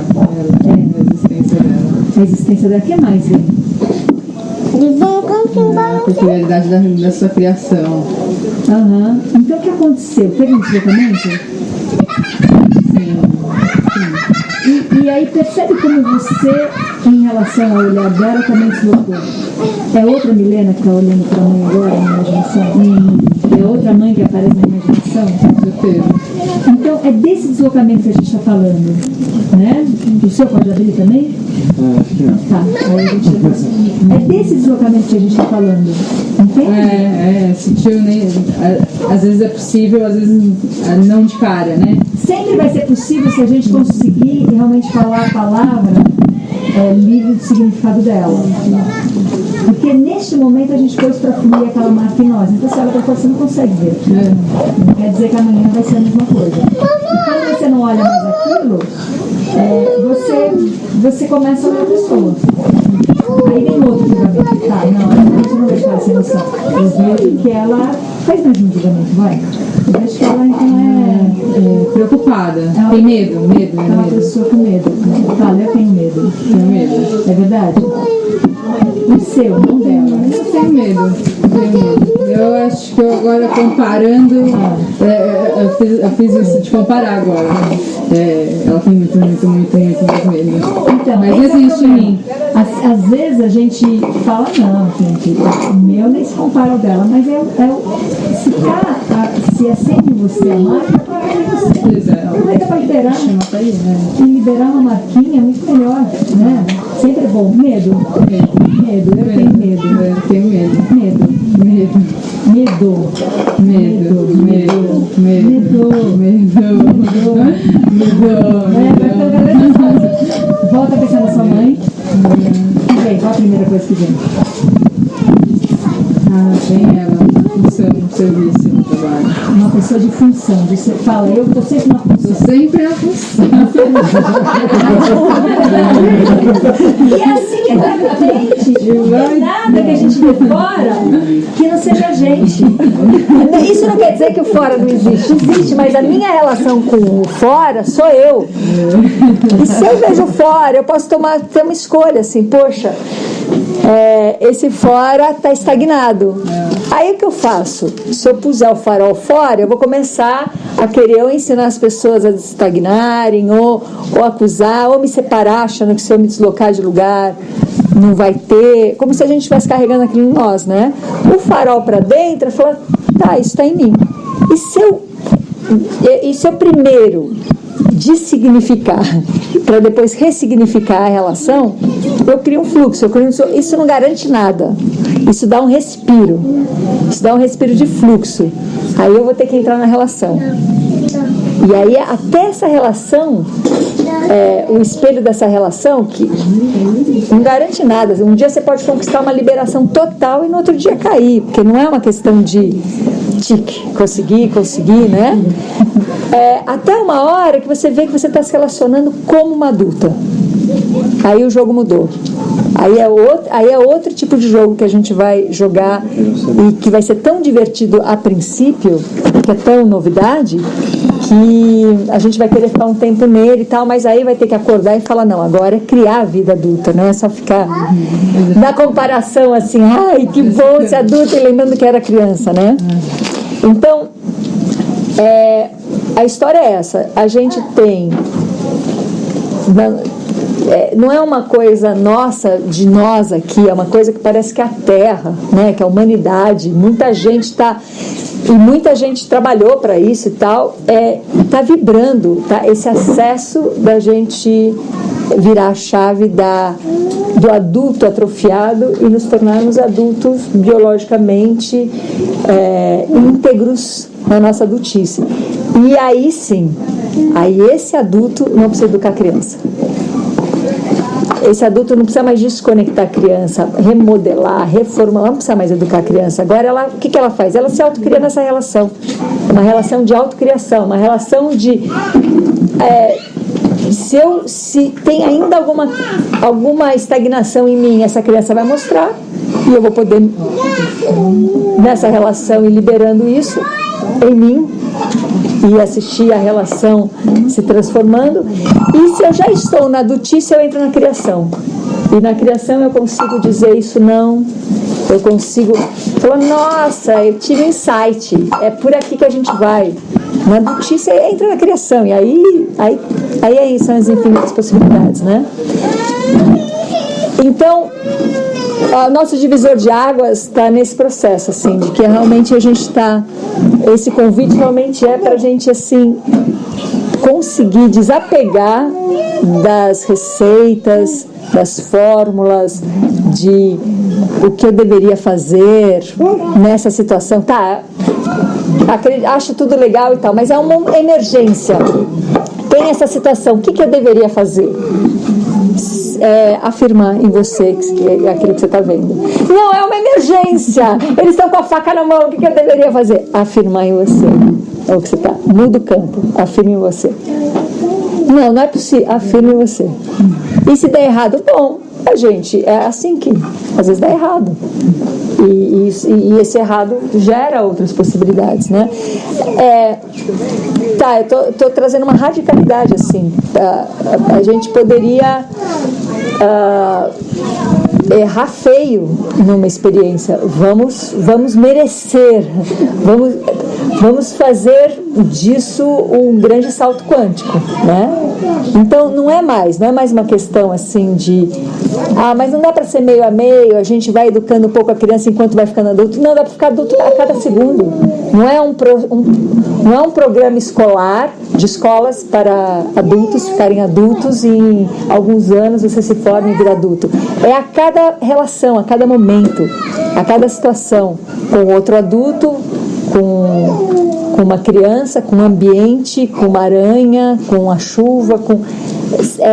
B: A existência dela.
A: A existência dela. O que mais vem?
B: A peculiaridade da sua criação.
A: Aham. Então o que aconteceu? Teve um deslocamento? E aí percebe como você, em relação ao olhar dela, também deslocou. É outra Milena que está olhando para a mãe agora na imaginação? É outra mãe que aparece na imaginação?
B: Com certeza.
A: Então é desse deslocamento que a gente está falando, né? O seu pode abrir também?
D: Acho que não.
A: Tá, aí a gente é desse deslocamento que a gente está falando, entende?
B: Sentiu, né? Às vezes é possível, às vezes não de cara, né?
A: Sempre vai ser possível se a gente conseguir realmente falar a palavra livre do significado dela. Porque neste momento a gente pôs para fluir aquela marca em nós. Então, se olha para fora, você não consegue ver. Não quer dizer que amanhã vai ser a mesma coisa. E quando você não olha mais aquilo, você começa a olhar a pessoa. Aí vem outro julgamento. Tá, não, a gente não deixa ela sem noção. Eu vejo que ela faz mais um julgamento, vai. Eu vejo que ela então é
B: preocupada.
A: Ela,
B: tem medo.
A: É uma pessoa com medo. Fala, eu tenho medo.
B: Tenho medo.
A: É verdade? O seu, não dela.
B: Eu tenho medo. Eu acho que eu agora comparando, eu fiz isso de comparar agora. Ela tem muito medo.
A: Então,
B: mas existe em mim.
A: Às vezes a gente fala, não, gente, o meu nem se compara ao dela, mas se é sempre você a marca, é para você. Aproveita para liberar. E liberar uma marquinha é muito melhor, né? Sempre é bom. Medo. Eu tenho medo.
B: Eu tenho medo.
A: Volta a pensar na sua mãe. Vem, qual a primeira coisa que vem?
B: Vem ela, função, serviço no trabalho.
A: Uma pessoa de função. Você fala, eu estou sempre na função.
B: Estou sempre na função.
A: E é assim exatamente. Não tem nada que a gente vê fora que não seja a gente. Isso não quer dizer que o fora não existe. Existe, mas a minha relação com o fora sou eu. E se eu vejo fora, eu posso ter uma escolha assim, poxa, esse fora está estagnado. Aí o que eu faço? Se eu puser o farol fora, eu vou começar a querer ou ensinar as pessoas a estagnarem, ou acusar, ou me separar, achando que se eu me deslocar de lugar não vai ter, como se a gente estivesse carregando aquilo em nós, né? O farol para dentro, eu falo, tá, isso está em mim. E se eu primeiro dessignificar para depois ressignificar a relação, eu crio um fluxo, isso não garante nada, isso dá um respiro, de fluxo. Aí eu vou ter que entrar na relação, e aí até essa relação, o espelho dessa relação, que não garante nada. Um dia você pode conquistar uma liberação total e no outro dia cair, porque não é uma questão de conseguir, né? Até uma hora que você vê que você está se relacionando como uma adulta. Aí o jogo mudou. Aí é outro tipo de jogo que a gente vai jogar e que vai ser tão divertido a princípio, que é tão novidade, que a gente vai querer ficar um tempo nele e tal, mas aí vai ter que acordar e falar, não, agora é criar a vida adulta, não é só ficar na comparação assim, ai, que bom ser adulta e lembrando que era criança, né? Então, a história é essa, a gente tem... não é uma coisa nossa, de nós aqui, é uma coisa que parece que a Terra, né, que a humanidade, muita gente trabalhou para isso e tal, está vibrando, tá? Esse acesso da gente virar a chave do adulto atrofiado e nos tornarmos adultos biologicamente íntegros na nossa adultice. E aí sim, esse adulto não precisa educar a criança. Esse adulto não precisa mais desconectar a criança, remodelar, reformular, não precisa mais educar a criança. Agora, o que ela faz? Ela se autocria nessa relação. Uma relação de autocriação, uma relação de... se tem ainda alguma estagnação em mim, essa criança vai mostrar, e eu vou poder, nessa relação, ir liberando isso em mim, e assistir a relação se transformando. E se eu já estou na adultice, eu entro na criação. E na criação eu consigo dizer isso não, eu consigo falar, nossa, eu tive um insight, é por aqui que a gente vai. Na adultice entra na criação, e aí são as infinitas possibilidades, né? Então, o nosso divisor de águas está nesse processo, assim, de que realmente a gente está... Esse convite realmente é para a gente, assim, conseguir desapegar das receitas, das fórmulas, de o que eu deveria fazer nessa situação. Tá, acho tudo legal e tal, mas é uma emergência. Tem essa situação, o que eu deveria fazer? afirmar em você que é aquilo que você está vendo. Não, é uma emergência, eles estão com a faca na mão, o que eu deveria fazer? Afirmar em você. É o que você está. Muda o campo, afirme em você. Não é possível, afirme em você. E se der errado, bom, gente, é assim que às vezes dá errado. E esse errado gera outras possibilidades, né? Eu tô trazendo uma radicalidade assim. A gente poderia errar feio numa experiência. Vamos merecer, vamos fazer disso um grande salto quântico, né? Então não é mais uma questão assim de mas não dá para ser meio a meio, a gente vai educando um pouco a criança enquanto vai ficando adulto. Não, dá para ficar adulto a cada segundo. Não é um programa escolar de escolas para adultos ficarem adultos e em alguns anos você se forma e vira adulto. É a cada relação, a cada momento, a cada situação, com outro adulto, com uma criança, com um ambiente, com uma aranha, com a chuva,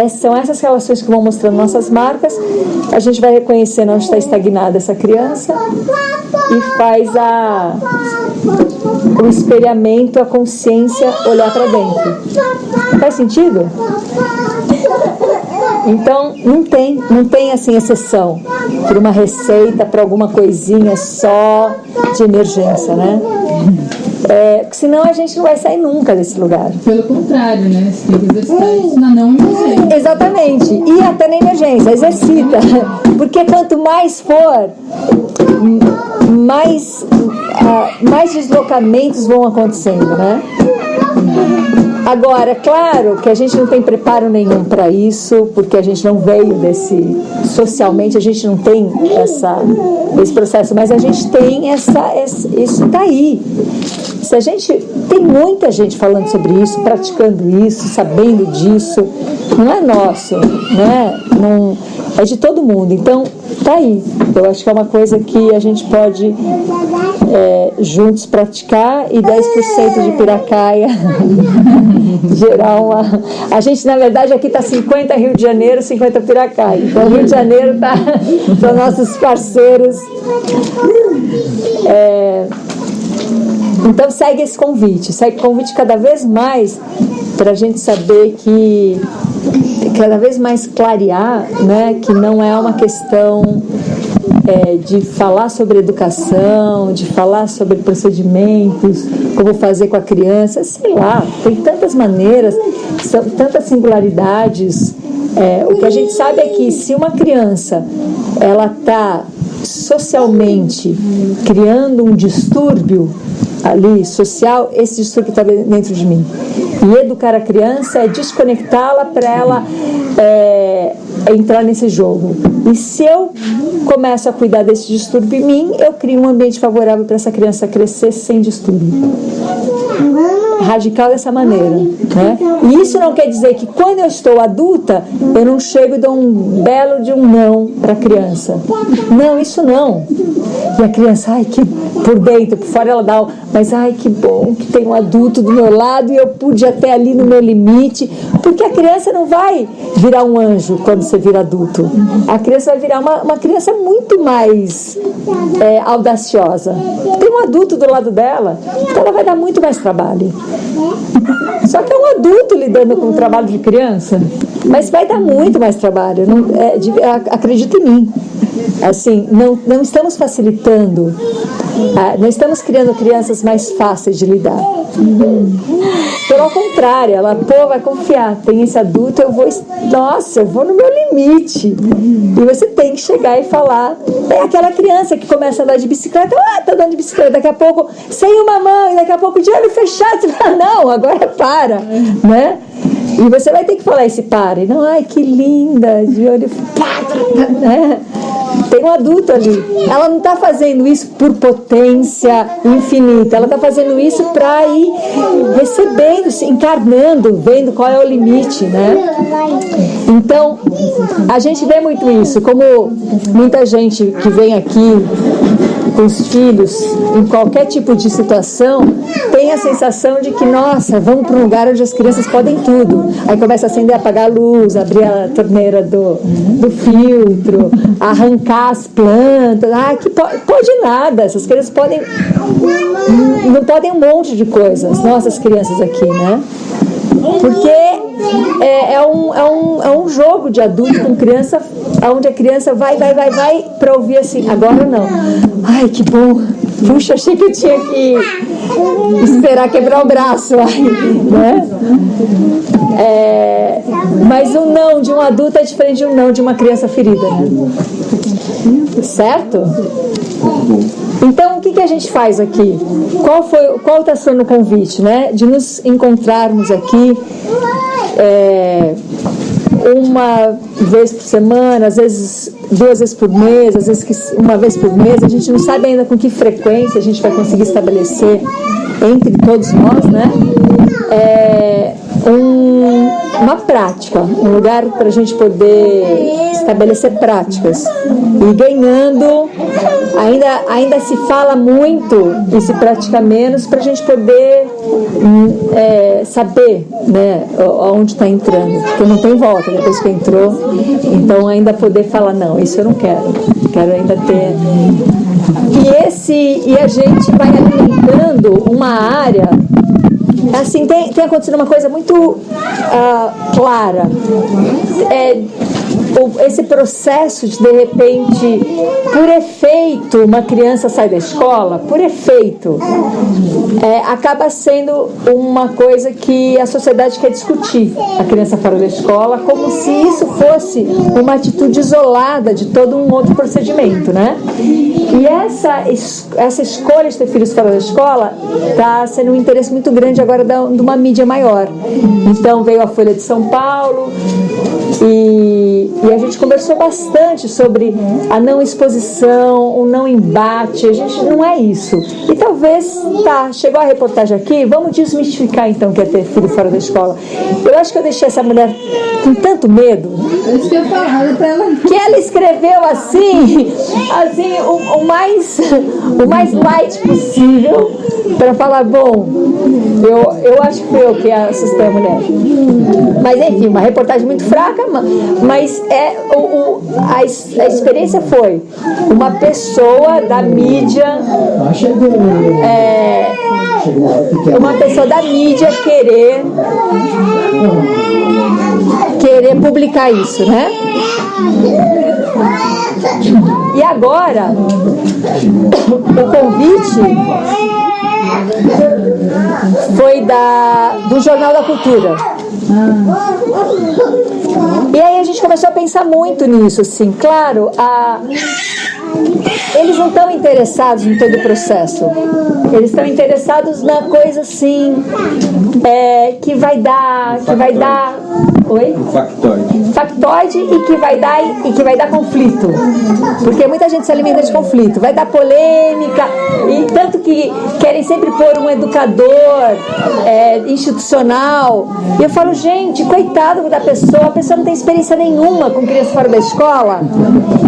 A: são essas relações que vão mostrando nossas marcas. A gente vai reconhecendo onde está estagnada essa criança e faz o espelhamento, a consciência olhar para dentro. Faz sentido? Então não tem assim exceção para uma receita, para alguma coisinha só de emergência, né? Porque senão a gente não vai sair nunca desse lugar.
B: Pelo contrário, né? Você tem que exercitar isso na não emergência.
A: Exatamente. E até na emergência, exercita. Porque quanto mais for, mais deslocamentos vão acontecendo, né? Agora, claro que a gente não tem preparo nenhum para isso, porque a gente não veio socialmente, a gente não tem esse processo, mas a gente tem isso está aí. Tem muita gente falando sobre isso, praticando isso, sabendo disso, não é nosso, né? Não, é de todo mundo, então tá aí. Eu acho que é uma coisa que a gente pode juntos praticar e 10% de Piracaia gerar uma... A gente, na verdade, aqui está 50 Rio de Janeiro, 50 Piracaia. Então, Rio de Janeiro são nossos parceiros. Então, segue esse convite cada vez mais para a gente saber que cada vez mais clarear, né, que não é uma questão de falar sobre educação, de falar sobre procedimentos, como fazer com a criança, sei lá, tem tantas maneiras, são tantas singularidades. O que a gente sabe é que se uma criança ela está socialmente criando um distúrbio ali social, esse distúrbio está dentro de mim. E educar a criança é desconectá-la para ela entrar nesse jogo. E se eu começo a cuidar desse distúrbio em mim, eu crio um ambiente favorável para essa criança crescer sem distúrbio. Radical dessa maneira, né? E isso não quer dizer que quando eu estou adulta eu não chego e dou um belo de um não para a criança. Não, isso não. E a criança, que por dentro, por fora ela dá, mas que bom que tem um adulto do meu lado e eu pude até ali no meu limite, porque a criança não vai virar um anjo quando você vira adulto. A criança vai virar uma criança muito mais audaciosa. Tem um adulto do lado dela, então ela vai dar muito mais trabalho. Só que é um adulto lidando com o trabalho de criança, mas vai dar muito mais trabalho. Acredita em mim. Assim, não estamos facilitando, não estamos criando crianças mais fáceis de lidar. Pelo contrário, ela vai confiar. Tem esse adulto, eu vou no meu limite. E você tem que chegar e falar. É aquela criança que começa a andar de bicicleta, tá andando de bicicleta, daqui a pouco sem uma mão, e daqui a pouco de olho fechado, você fala, não, agora para, né? E você vai ter que falar esse pare. Não, que linda, de olho, né? Tem um adulto ali. Ela não está fazendo isso por potência infinita. Ela está fazendo isso para ir recebendo, encarnando, vendo qual é o limite, né? Então, a gente vê muito isso. Como muita gente que vem aqui com os filhos em qualquer tipo de situação tem a sensação de que, nossa, vamos para um lugar onde as crianças podem tudo. Aí começa a acender, apagar a luz, abrir a torneira do filtro, arrancar as plantas. Que pode nada, essas crianças podem, não podem um monte de coisas, nossas crianças aqui, né? Porque é um jogo de adulto com criança, onde a criança vai para ouvir assim, agora não. Ai, que bom. Puxa, achei que eu tinha que esperar quebrar o braço. Né? Mas o não de um adulto é diferente de um não de uma criança ferida. Né? Certo? Então, o que a gente faz aqui? Qual está sendo o convite, né? De nos encontrarmos aqui uma vez por semana, às vezes 2 vezes por mês, às vezes uma vez por mês. A gente não sabe ainda com que frequência a gente vai conseguir estabelecer entre todos nós, né? Uma prática, um lugar para a gente poder estabelecer práticas e ganhando. Ainda se fala muito e se pratica menos para a gente poder saber, né, aonde está entrando, porque não tem volta depois que entrou. Então ainda poder falar, não, isso eu não quero ainda ter. E a gente vai alimentando uma área. Assim, tem acontecido uma coisa muito clara. Esse processo de repente, por efeito, uma criança sai da escola, por efeito, acaba sendo uma coisa que a sociedade quer discutir, a criança fora da escola, como se isso fosse uma atitude isolada de todo um outro procedimento, né? E essa escolha de ter filhos fora da escola está sendo um interesse muito grande agora de uma mídia maior. Então veio a Folha de São Paulo e a gente conversou bastante sobre a não exposição, o não embate. A gente não é isso. E talvez, chegou a reportagem aqui, vamos desmistificar então o que é ter filho fora da escola. Eu acho que eu deixei essa mulher com tanto medo que ela escreveu assim o mais light possível para falar, bom, eu acho que foi eu que assustei a mulher. Mas enfim, uma reportagem muito fraca, mas a experiência foi uma pessoa da mídia querer publicar isso, né? E agora o convite foi do Jornal da Cultura. E aí a gente começou a pensar muito nisso, assim, claro, eles não estão interessados em todo o processo, eles estão interessados na coisa assim, que vai dar oi? Factoide e que vai dar conflito, porque muita gente se alimenta de conflito, vai dar polêmica, e tanto que querem sempre pôr um educador institucional. E eu falo, gente, coitado da pessoa, a pessoa não tem experiência nenhuma com criança fora da escola.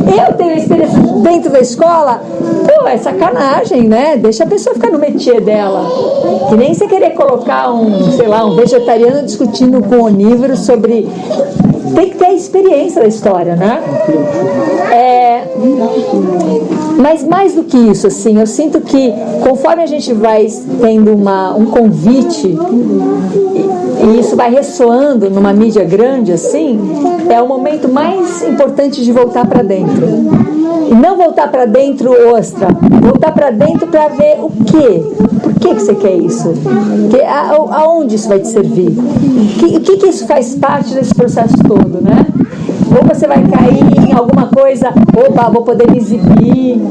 A: Eu tenho experiência dentro da escola. Pô, é sacanagem, né? Deixa a pessoa ficar no métier dela. Que nem você querer colocar um vegetariano discutindo com onívoro sobre... Tem que ter a experiência da história, né? Mas mais do que isso, assim, eu sinto que conforme a gente vai tendo um convite e isso vai ressoando numa mídia grande, assim, é o momento mais importante de voltar para dentro. E não voltar para dentro ostra, voltar para dentro para ver o quê? Por que você quer isso? Aonde isso vai te servir? O que isso faz parte desse processo todo, né? Ou você vai cair em alguma coisa, opa, vou poder me exibir.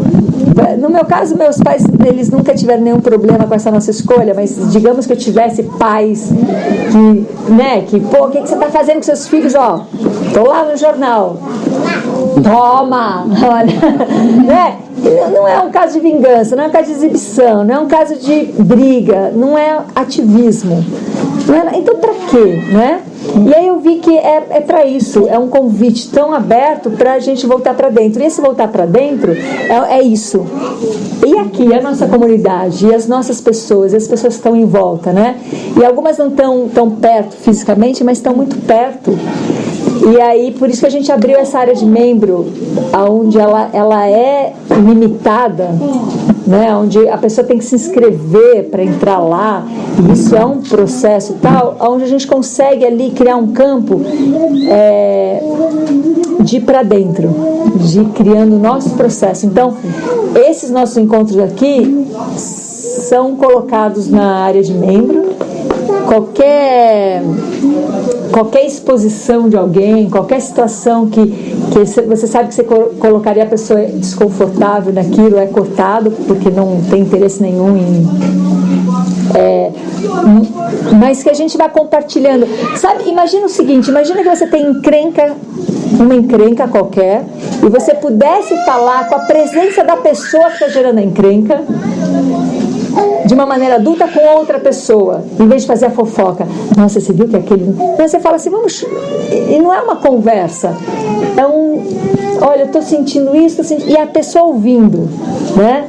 A: No meu caso, meus pais, eles nunca tiveram nenhum problema com essa nossa escolha, mas digamos que eu tivesse pais pô, o que você está fazendo com seus filhos? Ó, tô lá no jornal. Toma! Olha, né? Não é um caso de vingança, não é um caso de exibição, não é um caso de briga, não é ativismo. Então, para quê, né? E aí eu vi que é para isso, é um convite tão aberto para a gente voltar para dentro. E esse voltar para dentro é isso. E aqui, a nossa comunidade, e as nossas pessoas, e as pessoas que estão em volta, né? E algumas não estão tão perto fisicamente, mas estão muito perto. E aí, por isso que a gente abriu essa área de membro, onde ela é limitada, né? Onde a pessoa tem que se inscrever para entrar lá. E isso é um processo tal, onde a gente consegue ali criar um campo de ir para dentro, de ir criando o nosso processo. Então, esses nossos encontros aqui são colocados na área de membro. Qualquer exposição de alguém, qualquer situação que você sabe que você colocaria a pessoa desconfortável naquilo, é cortado, porque não tem interesse nenhum mas que a gente vai compartilhando. Sabe, imagina o seguinte, imagina que você tem uma encrenca qualquer, e você pudesse falar com a presença da pessoa que está gerando a encrenca, de uma maneira adulta com outra pessoa, em vez de fazer a fofoca. Nossa, você viu que aquele... Então você fala assim, vamos... E não é uma conversa, é olha, eu estou sentindo isso, e a pessoa ouvindo, né?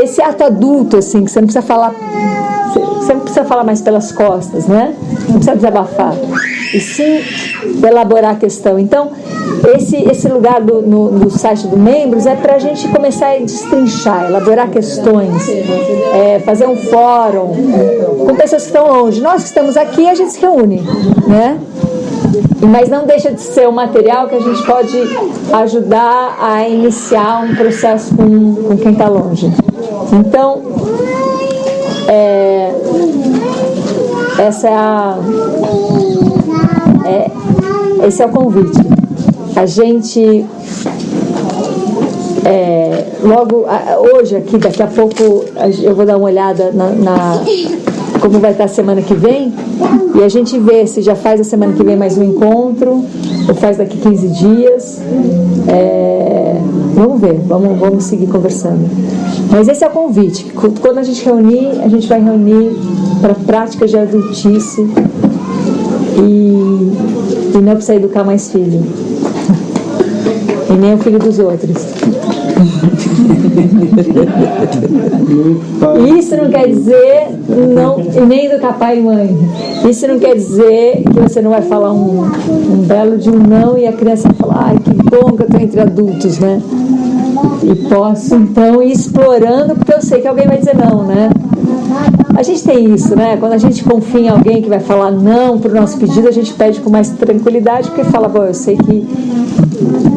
A: Esse ato adulto, assim, que você não precisa falar... Você não precisa falar mais pelas costas, né? Não precisa desabafar. E sim elaborar a questão. Então, esse lugar no site do Membros é para a gente começar a destrinchar, elaborar questões, fazer um fórum com pessoas que estão longe. Nós que estamos aqui, a gente se reúne, né? Mas não deixa de ser um material que a gente pode ajudar a iniciar um processo com quem está longe. Então, esse é o convite. A gente logo hoje aqui, daqui a pouco eu vou dar uma olhada como vai estar a semana que vem, e a gente vê se já faz a semana que vem mais um encontro ou faz daqui 15 dias. Vamos ver, vamos seguir conversando. Mas esse é o convite. Quando a gente reunir, a gente vai reunir para práticas de adultice e não precisa educar mais filho. E nem o filho dos outros. Isso não quer dizer e nem educar pai e mãe. Isso não quer dizer que você não vai falar um belo de um não e a criança vai falar, ai, que bom que eu estou entre adultos, né? E posso então ir explorando, porque eu sei que alguém vai dizer não, né? A gente tem isso, né? Quando a gente confia em alguém que vai falar não para o nosso pedido, a gente pede com mais tranquilidade, porque fala, bom, eu sei que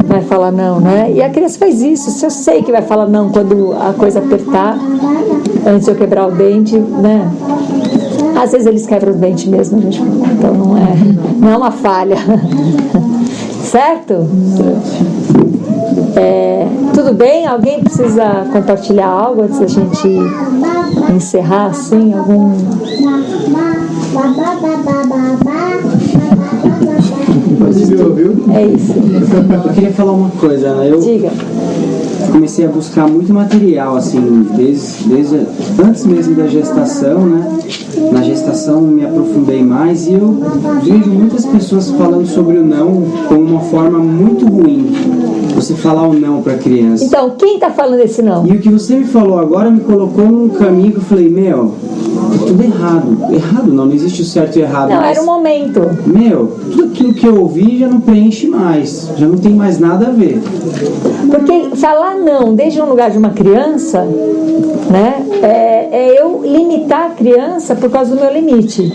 A: vai falar não, né? E a criança faz isso. Se eu sei que vai falar não quando a coisa apertar, antes de eu quebrar o dente, né? Às vezes eles quebram o dente mesmo, gente. Então não é uma falha. Certo? Tudo bem? Alguém precisa compartilhar algo antes da gente encerrar, assim? É isso.
G: Eu queria falar uma coisa.
A: Diga.
G: Comecei a buscar muito material, assim, desde antes mesmo da gestação, né? Na gestação me aprofundei mais e eu vejo muitas pessoas falando sobre o não como uma forma muito ruim. Você falar o não para a criança.
A: Então, quem está falando esse não?
G: E o que você me falou agora me colocou num caminho que eu falei, é tudo errado. Errado não existe o certo e errado.
A: Não, era um momento.
G: Tudo aquilo que eu ouvi já não preenche mais, já não tem mais nada a ver.
A: Porque falar não desde um lugar de uma criança, né, é eu limitar a criança por causa do meu limite.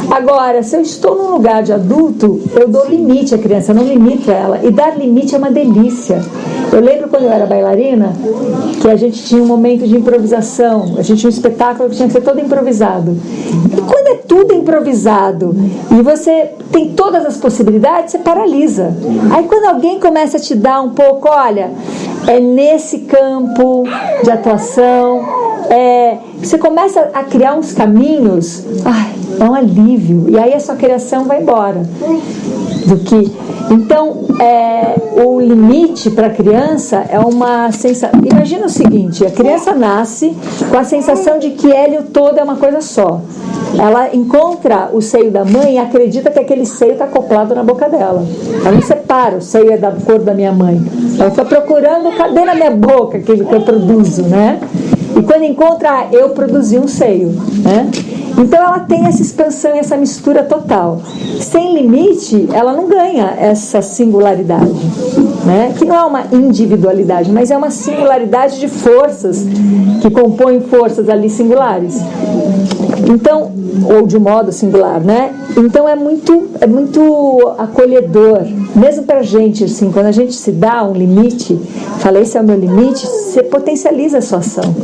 A: Agora, se eu estou num lugar de adulto, eu dou limite à criança, eu não limito ela. E dar limite é uma delícia. Eu lembro quando eu era bailarina, que a gente tinha um momento de improvisação. A gente tinha um espetáculo que tinha que ser todo improvisado. E quando é tudo improvisado e você tem todas as possibilidades, você paralisa. Aí quando alguém começa a te dar um pouco, olha, é nesse campo de atuação, você começa a criar uns caminhos, é um alívio. E aí a sua criação vai embora. Então, o limite para a criança é uma sensação. Imagina o seguinte: a criança nasce com a sensação de que ela e o todo é uma coisa só. Ela encontra o seio da mãe e acredita que aquele seio está acoplado na boca dela. Ela não separa, o seio é da cor da minha mãe. Ela está procurando, cadê na minha boca aquilo que eu produzo, né? E quando encontra, eu produzi um seio, né? Então ela tem essa expansão, essa mistura total. Sem limite, ela não ganha essa singularidade, né? Que não é uma individualidade, mas é uma singularidade de forças que compõem forças ali singulares. Então, ou de modo singular, né? Então é muito acolhedor, mesmo pra gente, assim, quando a gente se dá um limite, fala, esse é o meu limite, você potencializa a sua ação,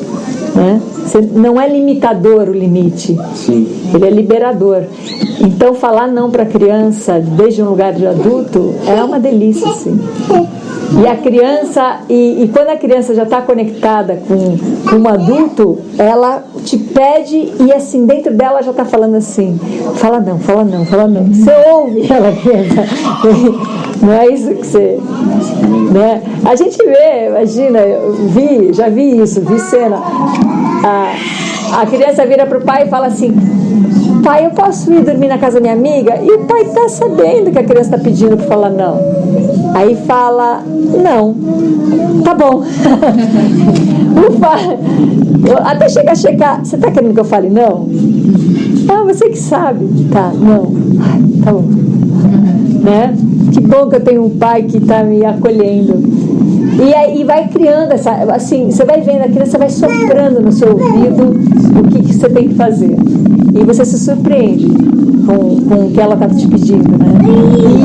A: né? Você, não é limitador o limite. Sim. Ele é liberador. Então falar não para a criança desde um lugar de adulto é uma delícia, assim. E a criança, e quando a criança já está conectada com um adulto, ela te pede e assim, dentro dela já está falando assim, fala não, fala não, fala não. Você ouve ela, criança. Não é isso que você... Né? A gente vê, imagina, já vi isso, vi cena. A criança vira pro pai e fala assim, pai, eu posso ir dormir na casa da minha amiga? E o pai está sabendo que a criança está pedindo para falar não. Aí fala, não, tá bom. Até chega a checar, você está querendo que eu fale não? Ah, você que sabe. Tá, não. Ai, tá bom. Né? Que bom que eu tenho um pai que está me acolhendo. E aí vai criando essa, assim, você vai vendo a criança, vai soprando no seu ouvido o que você tem que fazer. E você se surpreende com o que ela está te pedindo, né?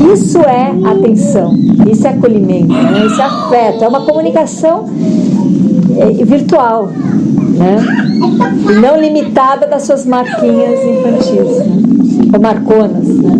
A: E isso é atenção, isso é acolhimento, né? Isso é afeto, é uma comunicação virtual, né? E não limitada das suas marquinhas infantis, né? Ou marconas, né?